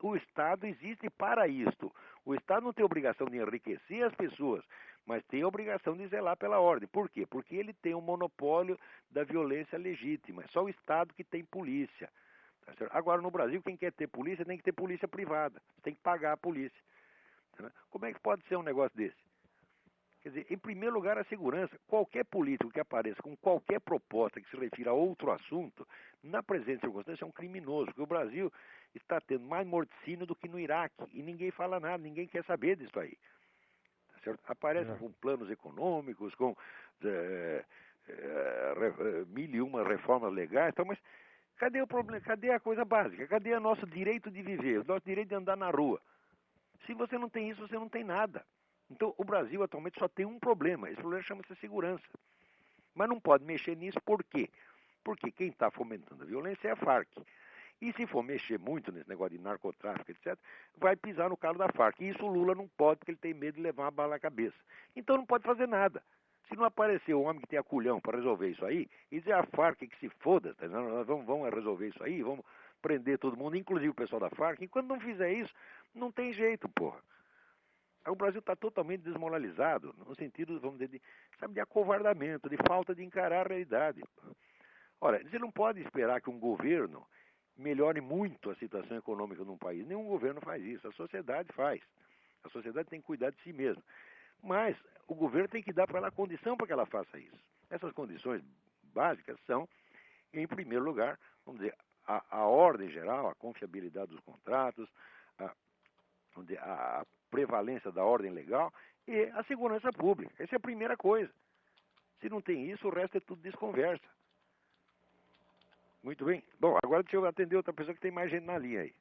S2: O Estado existe para isto. O Estado não tem obrigação de enriquecer as pessoas, mas tem a obrigação de zelar pela ordem. Por quê? Porque ele tem o monopólio da violência legítima. É só o Estado que tem polícia. Agora, no Brasil, quem quer ter polícia tem que ter polícia privada. Tem que pagar a polícia. Como é que pode ser um negócio desse? Quer dizer, em primeiro lugar, a segurança. Qualquer político que apareça com qualquer proposta que se refira a outro assunto, na presente circunstância, é um criminoso. Porque o Brasil está tendo mais morticínio do que no Iraque. E ninguém fala nada, ninguém quer saber disso aí. Tá certo? Aparecem com planos econômicos, com mil e uma reformas legais, então, mas cadê o problema? Cadê a coisa básica? Cadê o nosso direito de viver, o nosso direito de andar na rua? Se você não tem isso, você não tem nada. Então, o Brasil atualmente só tem um problema. Esse problema chama-se segurança. Mas não pode mexer nisso, por quê? Porque quem está fomentando a violência é a Farc. E se for mexer muito nesse negócio de narcotráfico, etc., vai pisar no calo da Farc. E isso o Lula não pode, porque ele tem medo de levar uma bala na cabeça. Então não pode fazer nada. Se não aparecer um homem que tenha culhão para resolver isso aí, e dizer a Farc que se foda, tá? Nós vamos resolver isso aí, vamos prender todo mundo, inclusive o pessoal da Farc, e quando não fizer isso, não tem jeito, porra. O Brasil está totalmente desmoralizado, no sentido, vamos dizer, de acovardamento, de falta de encarar a realidade. Ora, você não pode esperar que um governo melhore muito a situação econômica num país. Nenhum governo faz isso, a sociedade faz. A sociedade tem que cuidar de si mesma. Mas o governo tem que dar para ela a condição para que ela faça isso. Essas condições básicas são, em primeiro lugar, vamos dizer, a ordem geral, a confiabilidade dos contratos, a prevalência da ordem legal e a segurança pública. Essa é a primeira coisa. Se não tem isso, o resto é tudo desconversa. Muito bem. Bom, agora deixa eu atender outra pessoa que tem mais gente na linha aí.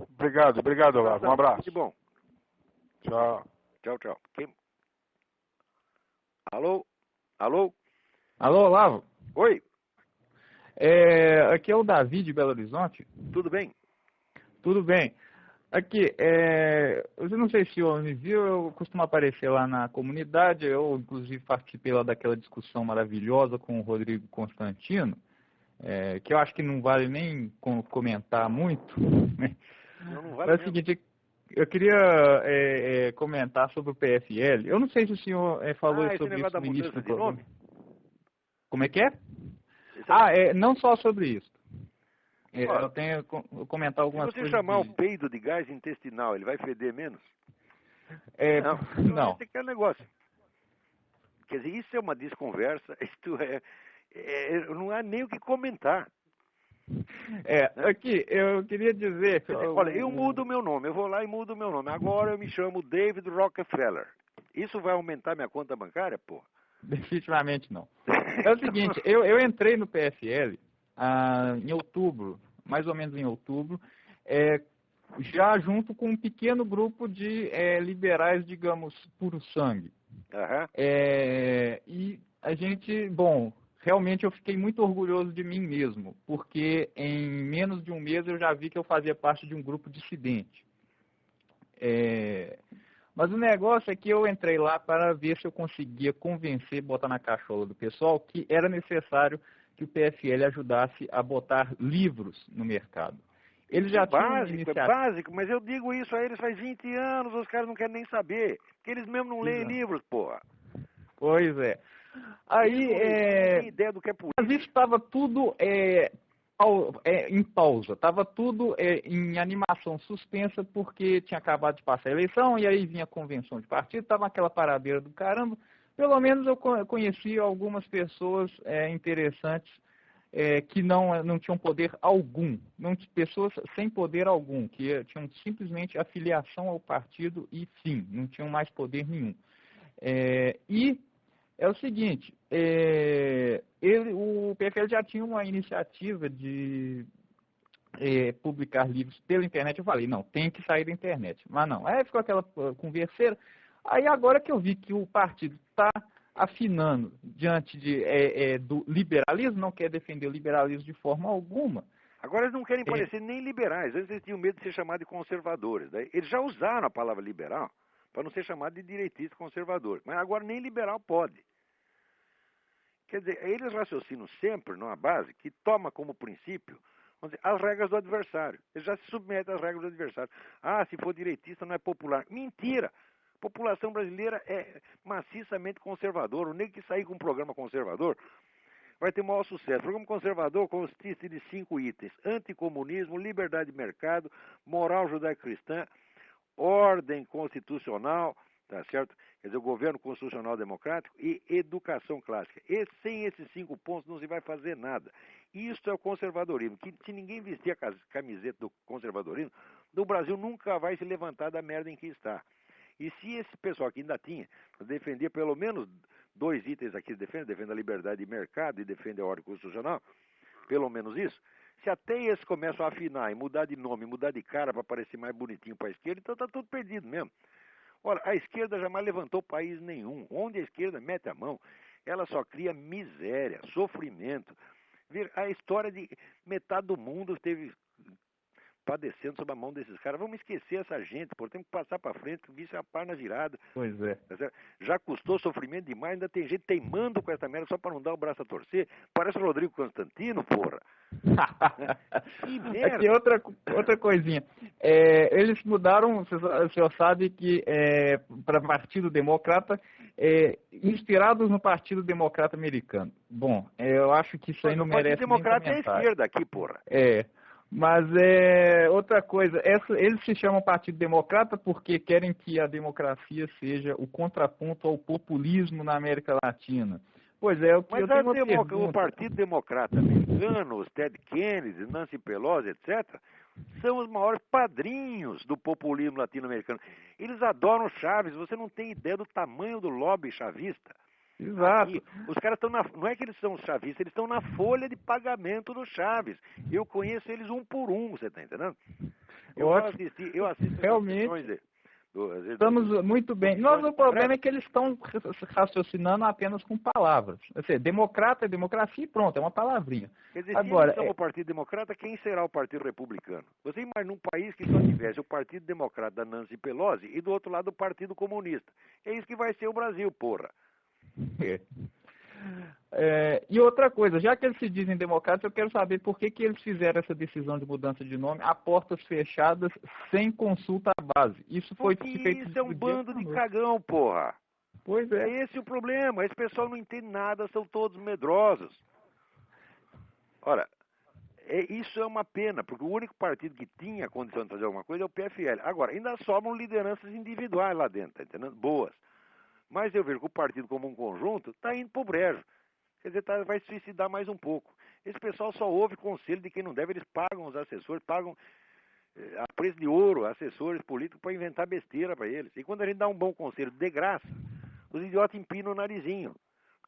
S3: Obrigado, Olavo. Um abraço.
S2: Muito bom.
S3: Tchau.
S2: Tchau. Alô? Alô,
S4: Olavo.
S2: Oi,
S4: Aqui é o Davi de Belo Horizonte.
S2: tudo bem?
S4: Tudo bem. Aqui, eu não sei se o senhor me viu, eu costumo aparecer lá na comunidade, eu inclusive participei lá daquela discussão maravilhosa com o Rodrigo Constantino, que eu acho que não vale nem comentar muito.
S2: Não vale
S4: Mas é o
S2: mesmo.
S4: seguinte, eu queria comentar sobre o PFL. Eu não sei se o senhor falou
S2: esse
S4: sobre
S2: negócio
S4: isso
S2: da
S4: no início
S2: mudança
S4: do
S2: de
S4: programa.
S2: nome?
S4: Como é que é? Não só sobre isso. Eu tenho que comentar algumas
S2: Se você
S4: coisas.
S2: chamar o peido de gás intestinal, ele vai feder menos?
S4: Não.
S2: Esse aqui é o negócio. Quer dizer, isso é uma desconversa, isto não há nem o que comentar.
S4: Aqui, eu queria dizer...
S2: Quer dizer, olha, eu mudo o meu nome, eu vou lá e mudo o meu nome. Agora eu me chamo David Rockefeller. Isso vai aumentar minha conta bancária, pô?
S4: Definitivamente não. É o seguinte, eu entrei no PFL em outubro, mais ou menos em outubro, já junto com um pequeno grupo de liberais, digamos, puro sangue.
S2: Aham.
S4: E a gente, realmente eu fiquei muito orgulhoso de mim mesmo, porque em menos de um mês eu já vi que eu fazia parte de um grupo dissidente. Mas o negócio é que eu entrei lá para ver se eu conseguia convencer, botar na cachola do pessoal, que era necessário que o PFL ajudasse a botar livros no mercado. Eles já tinham uma iniciativa...
S2: É básico, mas eu digo isso a eles faz 20 anos, os caras não querem nem saber, porque eles mesmo não leem livros, porra.
S4: Pois é. Aí,
S2: Eles não têm ideia do que é política.
S4: Mas isso estava tudo em pausa, estava tudo em animação suspensa, porque tinha acabado de passar a eleição, e aí vinha a convenção de partido, estava aquela paradeira do caramba. Pelo menos eu conheci algumas pessoas interessantes que não tinham poder algum, pessoas sem poder algum, que tinham simplesmente afiliação ao partido e fim, não tinham mais poder nenhum. E é o seguinte, o PFL já tinha uma iniciativa de publicar livros pela internet. Eu falei, não, tem que sair da internet. Mas não, aí ficou aquela converseira. Aí agora que eu vi que o partido está afinando diante do liberalismo, não quer defender o liberalismo de forma alguma.
S2: Agora eles não querem parecer nem liberais, antes eles tinham medo de ser chamados de conservadores. Né? Eles já usaram a palavra liberal para não ser chamado de direitista conservador. Mas agora nem liberal pode. Quer dizer, eles raciocinam sempre numa base que toma como princípio, vamos dizer, as regras do adversário. Eles já se submetem às regras do adversário. Se for direitista não é popular. Mentira! A população brasileira é maciçamente conservadora. O nego que sair com um programa conservador vai ter maior sucesso. O programa conservador consiste de 5 itens: anticomunismo, liberdade de mercado, moral judaico-cristã, ordem constitucional, tá certo? Quer dizer, o governo constitucional democrático e educação clássica. E sem esses 5 pontos não se vai fazer nada. Isso é o conservadorismo. Que se ninguém vestir a camiseta do conservadorismo, o Brasil nunca vai se levantar da merda em que está. E se esse pessoal que ainda tinha, defendia pelo menos 2 itens aqui, defende a liberdade de mercado e defende a ordem constitucional, pelo menos isso, se até esses começam a afinar e mudar de nome, mudar de cara para parecer mais bonitinho para a esquerda, então está tudo perdido mesmo. Ora, a esquerda jamais levantou país nenhum. Onde a esquerda mete a mão, ela só cria miséria, sofrimento. A história de metade do mundo esteve padecendo sob a mão desses caras. Vamos esquecer essa gente, pô. Temos que passar para frente, isso é a página virada.
S4: Pois é.
S2: Já custou sofrimento demais, ainda tem gente teimando com essa merda só para não dar o braço a torcer. Parece o Rodrigo Constantino, porra. Que merda.
S4: Aqui outra coisinha. Eles mudaram, o senhor sabe que para Partido Democrata, inspirados no Partido Democrata americano. Bom, eu acho que isso aí não merece nem comentário.
S2: O Partido Democrata é a esquerda aqui, porra.
S4: Mas outra coisa, eles se chamam Partido Democrata porque querem que a democracia seja o contraponto ao populismo na América Latina. Pois é, o que eu tenho uma pergunta.
S2: O Partido Democrata americano, os Ted Kennedy, Nancy Pelosi, etc., são os maiores padrinhos do populismo latino-americano. Eles adoram Chaves, você não tem ideia do tamanho do lobby chavista.
S4: Exato.
S2: Aqui, os caras estão não é que eles são chavistas, eles estão na folha de pagamento do Chaves. Eu conheço eles um por um, você está entendendo? Eu assisto
S4: realmente. Estamos muito bem. Mas o problema é que eles estão raciocinando apenas com palavras. Ou seja, democrata é democracia e pronto, é uma palavrinha.
S2: Quer dizer, agora, se eles são o Partido Democrata, quem será o Partido Republicano? Você imagina um país que só tivesse o Partido Democrata da Nancy Pelosi e do outro lado o Partido Comunista. É isso que vai ser o Brasil, porra.
S4: E outra coisa, já que eles se dizem democratas, eu quero saber por que eles fizeram essa decisão de mudança de nome a portas fechadas, sem consulta à base. Isso foi feito.
S2: Isso é um bando de cagão, porra.
S4: Pois é.
S2: Esse é o problema. Esse pessoal não entende nada, são todos medrosos. Ora, isso é uma pena, porque o único partido que tinha a condição de fazer alguma coisa é o PFL. Agora, ainda sobram lideranças individuais lá dentro, tá entendendo? Boas. Mas eu vejo que o partido como um conjunto está indo pro brejo. Quer dizer, vai se suicidar mais um pouco. Esse pessoal só ouve conselho de quem não deve, eles pagam os assessores, pagam a preço de ouro, assessores políticos para inventar besteira para eles. E quando a gente dá um bom conselho de graça, os idiotas empinam o narizinho.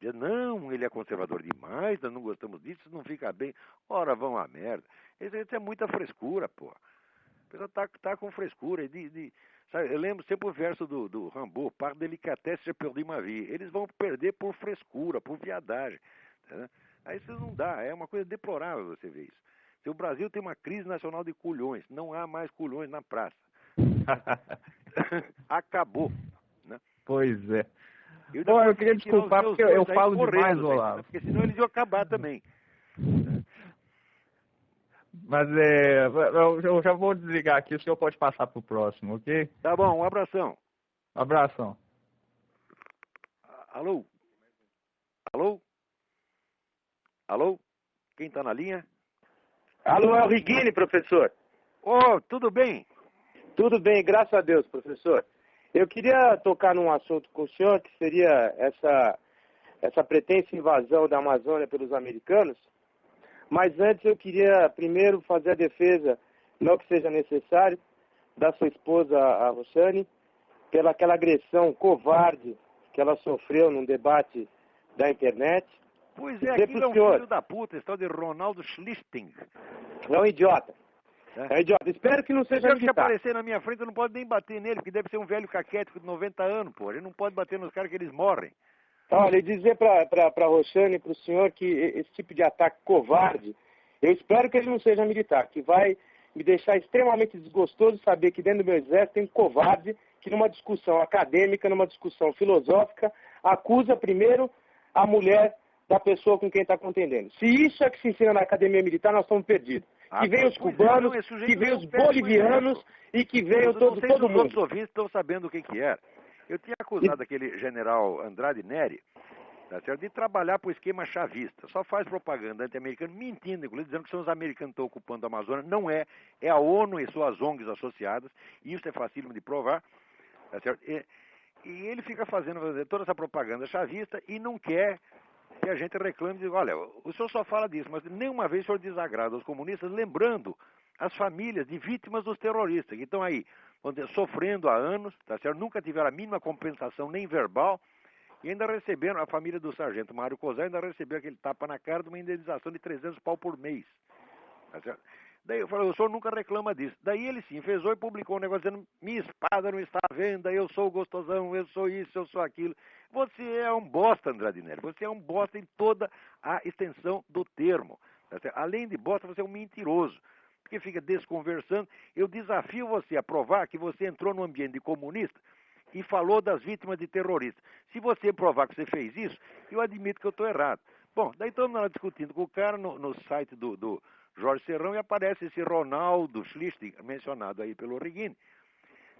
S2: Dizem, não, ele é conservador demais, nós não gostamos disso, isso não fica bem. Ora, vão à merda. Isso é muita frescura, pô. A pessoa tá com frescura. Sabe, eu lembro sempre o verso do Rambo, par délicatesse, j'ai perdu ma vie. Eles vão perder por frescura, por viadagem. Tá? Aí isso não dá, é uma coisa deplorável você ver isso. Se o Brasil tem uma crise nacional de culhões, não há mais culhões na praça. Acabou. Né?
S4: Pois é. Bom, eu queria desculpar porque eu falo demais, Olavo.
S2: Porque senão eles iam acabar também.
S4: Mas eu já vou desligar aqui, o senhor pode passar para o próximo, ok?
S2: Tá bom, um abração.
S4: Abração.
S2: Alô? Alô? Alô? Quem está na linha?
S5: Alô, é o Rigini, professor.
S2: Tudo bem?
S5: Tudo bem, graças a Deus, professor. Eu queria tocar num assunto com o senhor, que seria essa pretensa invasão da Amazônia pelos americanos. Mas antes eu queria primeiro fazer a defesa, não que seja necessário, da sua esposa, a Roxane, pela aquela agressão covarde que ela sofreu num debate da internet.
S2: Pois é, aquilo é um filho da puta, esse tal de Ronaldo Schlichting.
S5: É um idiota. É um idiota. Espero que não seja militar.
S2: Se aparecer na minha frente, eu não posso nem bater nele, porque deve ser um velho caquético de 90 anos, pô. Ele não pode bater nos caras que eles morrem.
S5: Olha, e dizer para a Roxane e para o senhor que esse tipo de ataque covarde, eu espero que ele não seja militar, que vai me deixar extremamente desgostoso saber que dentro do meu exército tem um covarde que numa discussão acadêmica, numa discussão filosófica, acusa primeiro a mulher da pessoa com quem está contendendo. Se isso é que se ensina na academia militar, nós estamos perdidos. Que venham os cubanos, que venham os bolivianos e que venham todo mundo.
S2: Os ouvintes estão sabendo o que é. Eu tinha acusado aquele general Andrade Neri tá certo? De trabalhar para o esquema chavista. Só faz propaganda anti-americana, mentindo, inclusive, dizendo que são os americanos que estão ocupando a Amazônia. Não é. É a ONU e suas ONGs associadas. E isso é facílimo de provar. Tá certo? E ele fica fazendo toda essa propaganda chavista e não quer que a gente reclame e diga, olha, o senhor só fala disso, mas nenhuma vez o senhor desagrada os comunistas, lembrando as famílias de vítimas dos terroristas, que estão aí, vamos dizer, sofrendo há anos, tá certo? Nunca tiveram a mínima compensação, nem verbal, e ainda receberam, a família do sargento Mário Cosé ainda recebeu aquele tapa na cara de uma indenização de 300 pau por mês. Tá certo? Daí eu falei, o senhor nunca reclama disso. Daí ele se enfesou e publicou um negócio dizendo, minha espada não está à venda, eu sou gostosão, eu sou isso, eu sou aquilo. Você é um bosta, Andradinelli, você é um bosta em toda a extensão do termo. Tá certo? Além de bosta, você é um mentiroso, porque fica desconversando. Eu desafio você a provar que você entrou no ambiente de comunista e falou das vítimas de terroristas. Se você provar que você fez isso, eu admito que eu estou errado. Bom, daí estamos lá discutindo com o cara no site do Jorge Serrão e aparece esse Ronaldo Schlichting, mencionado aí pelo Reguini,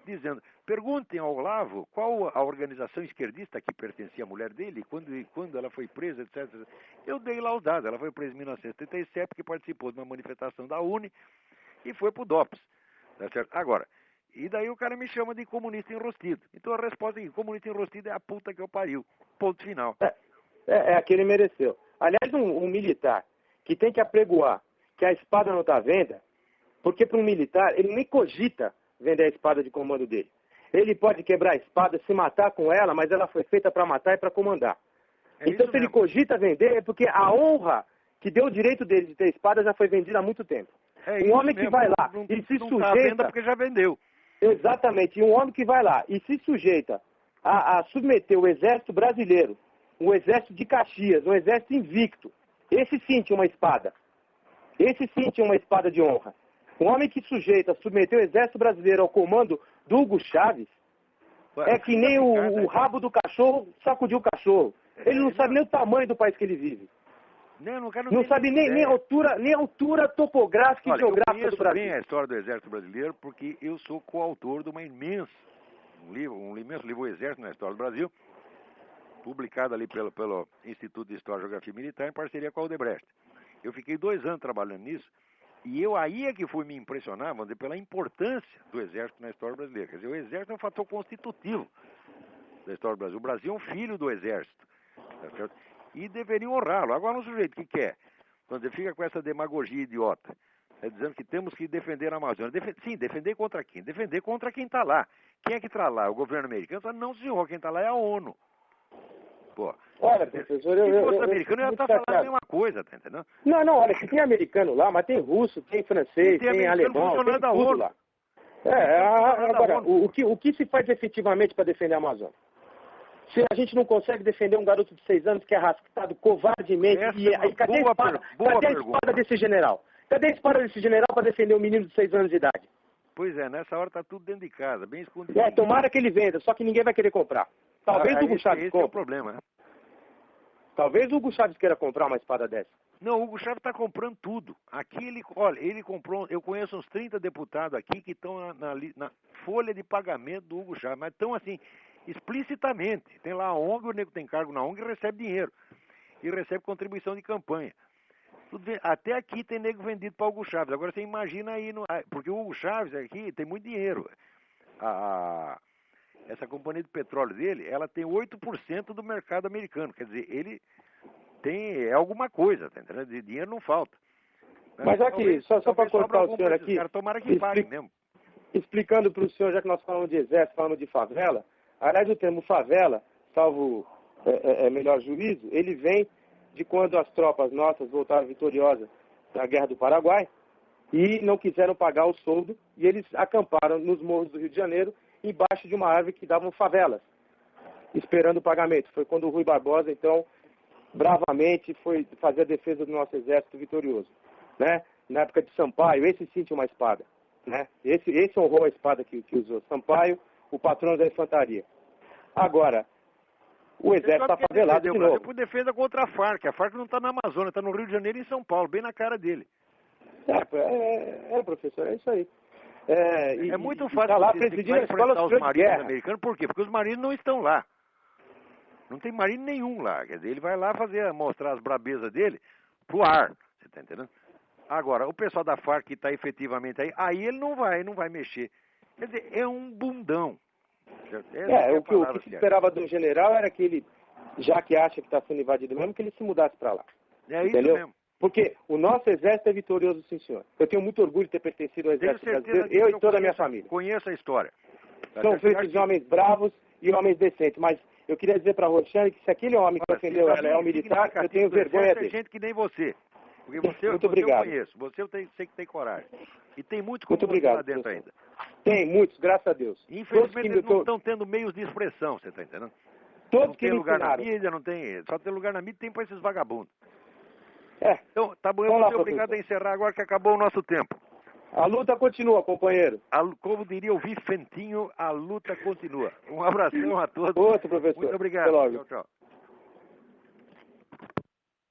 S2: dizendo, perguntem ao Olavo qual a organização esquerdista que pertencia à mulher dele, quando ela foi presa, etc. Eu dei lá os dados, ela foi presa em 1977, porque participou de uma manifestação da UNE e foi pro DOPS. Tá certo? Agora, e daí o cara me chama de comunista enrostido. Então a resposta é que comunista enrostido é a puta que eu pariu. Ponto final.
S5: É a que ele mereceu. Aliás, um militar que tem que apregoar que a espada não está à venda, porque para um militar, ele nem cogita vender a espada de comando dele. Ele pode quebrar a espada, se matar com ela, mas ela foi feita para matar e para comandar. Então, se ele cogita vender, é porque a honra que deu o direito dele de ter espada já foi vendida há muito tempo. Um homem que vai lá e se sujeita...
S2: porque já vendeu.
S5: Exatamente. E um homem que vai lá e se sujeita a submeter o exército brasileiro, o exército de Caxias, um exército invicto, esse sim tinha uma espada. Esse sim tinha uma espada de honra. Um homem que submeteu o exército brasileiro ao comando do Hugo Chávez, é que nem o rabo do cachorro sacudiu o cachorro. Ele não sabe nem o tamanho do país que ele vive. Não sabe nem a altura topográfica e geográfica do Brasil.
S2: Eu conheço bem a história do Exército Brasileiro porque eu sou coautor de um imenso livro, O Exército na História do Brasil, publicado ali pelo Instituto de História e Geografia Militar em parceria com a Odebrecht. Eu fiquei 2 anos trabalhando nisso e aí é que fui me impressionar, vamos dizer, pela importância do Exército na história brasileira. Quer dizer, o Exército é um fator constitutivo da história do Brasil. O Brasil é um filho do Exército. Tá certo? E deveriam honrá-lo. Agora, um sujeito que quer, quando ele fica com essa demagogia idiota, dizendo que temos que defender a Amazônia. Sim, defender contra quem? Defender contra quem está lá. Quem é que está lá? O governo americano? Não, senhor, quem está lá é a ONU. Pô,
S5: olha, professor,
S2: se fosse americano, eu ia estar falando a mesma coisa, tá entendendo?
S5: Não, olha, que tem americano lá, mas tem russo, tem francês, tem alemão, tem tudo lá. Agora, o que se faz efetivamente para defender a Amazônia? Se a gente não consegue defender um garoto de 6 anos que é arrastado covardemente, cadê a espada desse general? Cadê a espada desse general para defender um menino de 6 anos de idade?
S2: Pois é, nessa hora tá tudo dentro de casa, bem escondido.
S5: Tomara que ele venda, só que ninguém vai querer comprar. Talvez o Hugo Chávez compre.
S2: É o problema, né?
S5: Talvez o Hugo Chávez queira comprar uma espada dessa.
S2: Não, o Hugo Chávez está comprando tudo. Aqui ele comprou, eu conheço uns 30 deputados aqui que estão na folha de pagamento do Hugo Chávez, mas estão assim, explicitamente. Tem lá a ONG, o nego tem cargo na ONG e recebe dinheiro. E recebe contribuição de campanha. Até aqui tem nego vendido para o Hugo Chávez. Agora você imagina aí, porque o Hugo Chávez aqui tem muito dinheiro. Essa companhia de petróleo dele, ela tem 8% do mercado americano. Quer dizer, ele tem alguma coisa, tá entendendo? De dinheiro não falta.
S5: Mas aqui, só para cortar o senhor aqui,
S2: tomara que pague mesmo.
S5: Explicando para o senhor, já que nós falamos de exército, falamos de favela, aliás, o termo favela, salvo melhor juízo, ele vem de quando as tropas nossas voltaram vitoriosas da Guerra do Paraguai e não quiseram pagar o soldo e eles acamparam nos morros do Rio de Janeiro embaixo de uma árvore que davam favelas, esperando o pagamento. Foi quando o Rui Barbosa, então, bravamente foi fazer a defesa do nosso exército vitorioso. Né? Na época de Sampaio, esse sim tinha uma espada. Né? Esse honrou a espada que usou. Sampaio, o patrono da infantaria. Agora, o exército está favelado de novo.
S2: Por defesa contra a Farc. A Farc não está na Amazônia, está no Rio de Janeiro e em São Paulo, bem na cara dele.
S5: Professor, é isso aí.
S2: É muito fácil
S5: lá presidindo a escola
S2: os marinhos americanos. Por quê? Porque os marinhos não estão lá. Não tem marine nenhum lá. Quer dizer, ele vai lá mostrar as brabezas dele pro ar. Você tá entendendo? Agora, o pessoal da Farc que está efetivamente aí ele não vai mexer. Quer dizer, é um bundão.
S5: O que se esperava do general era que ele, já que acha que está sendo invadido mesmo, que ele se mudasse para lá.
S2: É
S5: entendeu?
S2: Isso mesmo.
S5: Porque o nosso exército é vitorioso, sim, senhor. Eu tenho muito orgulho de ter pertencido ao exército brasileiro, eu e toda a minha família.
S2: Conheço a história.
S5: São feitos de homens bravos e homens decentes, mas eu queria dizer para a Roxane que se aquele homem que ofendeu ela é um militar, eu tenho vergonha dele.
S2: Tem gente que nem você. Porque você,
S5: muito obrigado.
S2: Eu conheço. Você eu sei que tem coragem. E tem muito
S5: muito obrigado,
S2: lá dentro ainda.
S5: Tem muitos, graças a Deus.
S2: Infelizmente eles não estão tendo meios de expressão, você está entendendo?
S5: Todos
S2: não
S5: que
S2: tem lugar
S5: ensinaram.
S2: na mídia, não tem. Só tem lugar na mídia, tem para esses vagabundos.
S5: É.
S2: Então, tá bom, eu vou ser obrigado a encerrar agora que acabou o nosso tempo.
S5: A luta continua, companheiro.
S2: Como diria o Vicentinho, a luta continua. Um abração a todos.
S5: Outro, professor.
S2: Muito obrigado.
S5: Até logo.
S2: Tchau, tchau.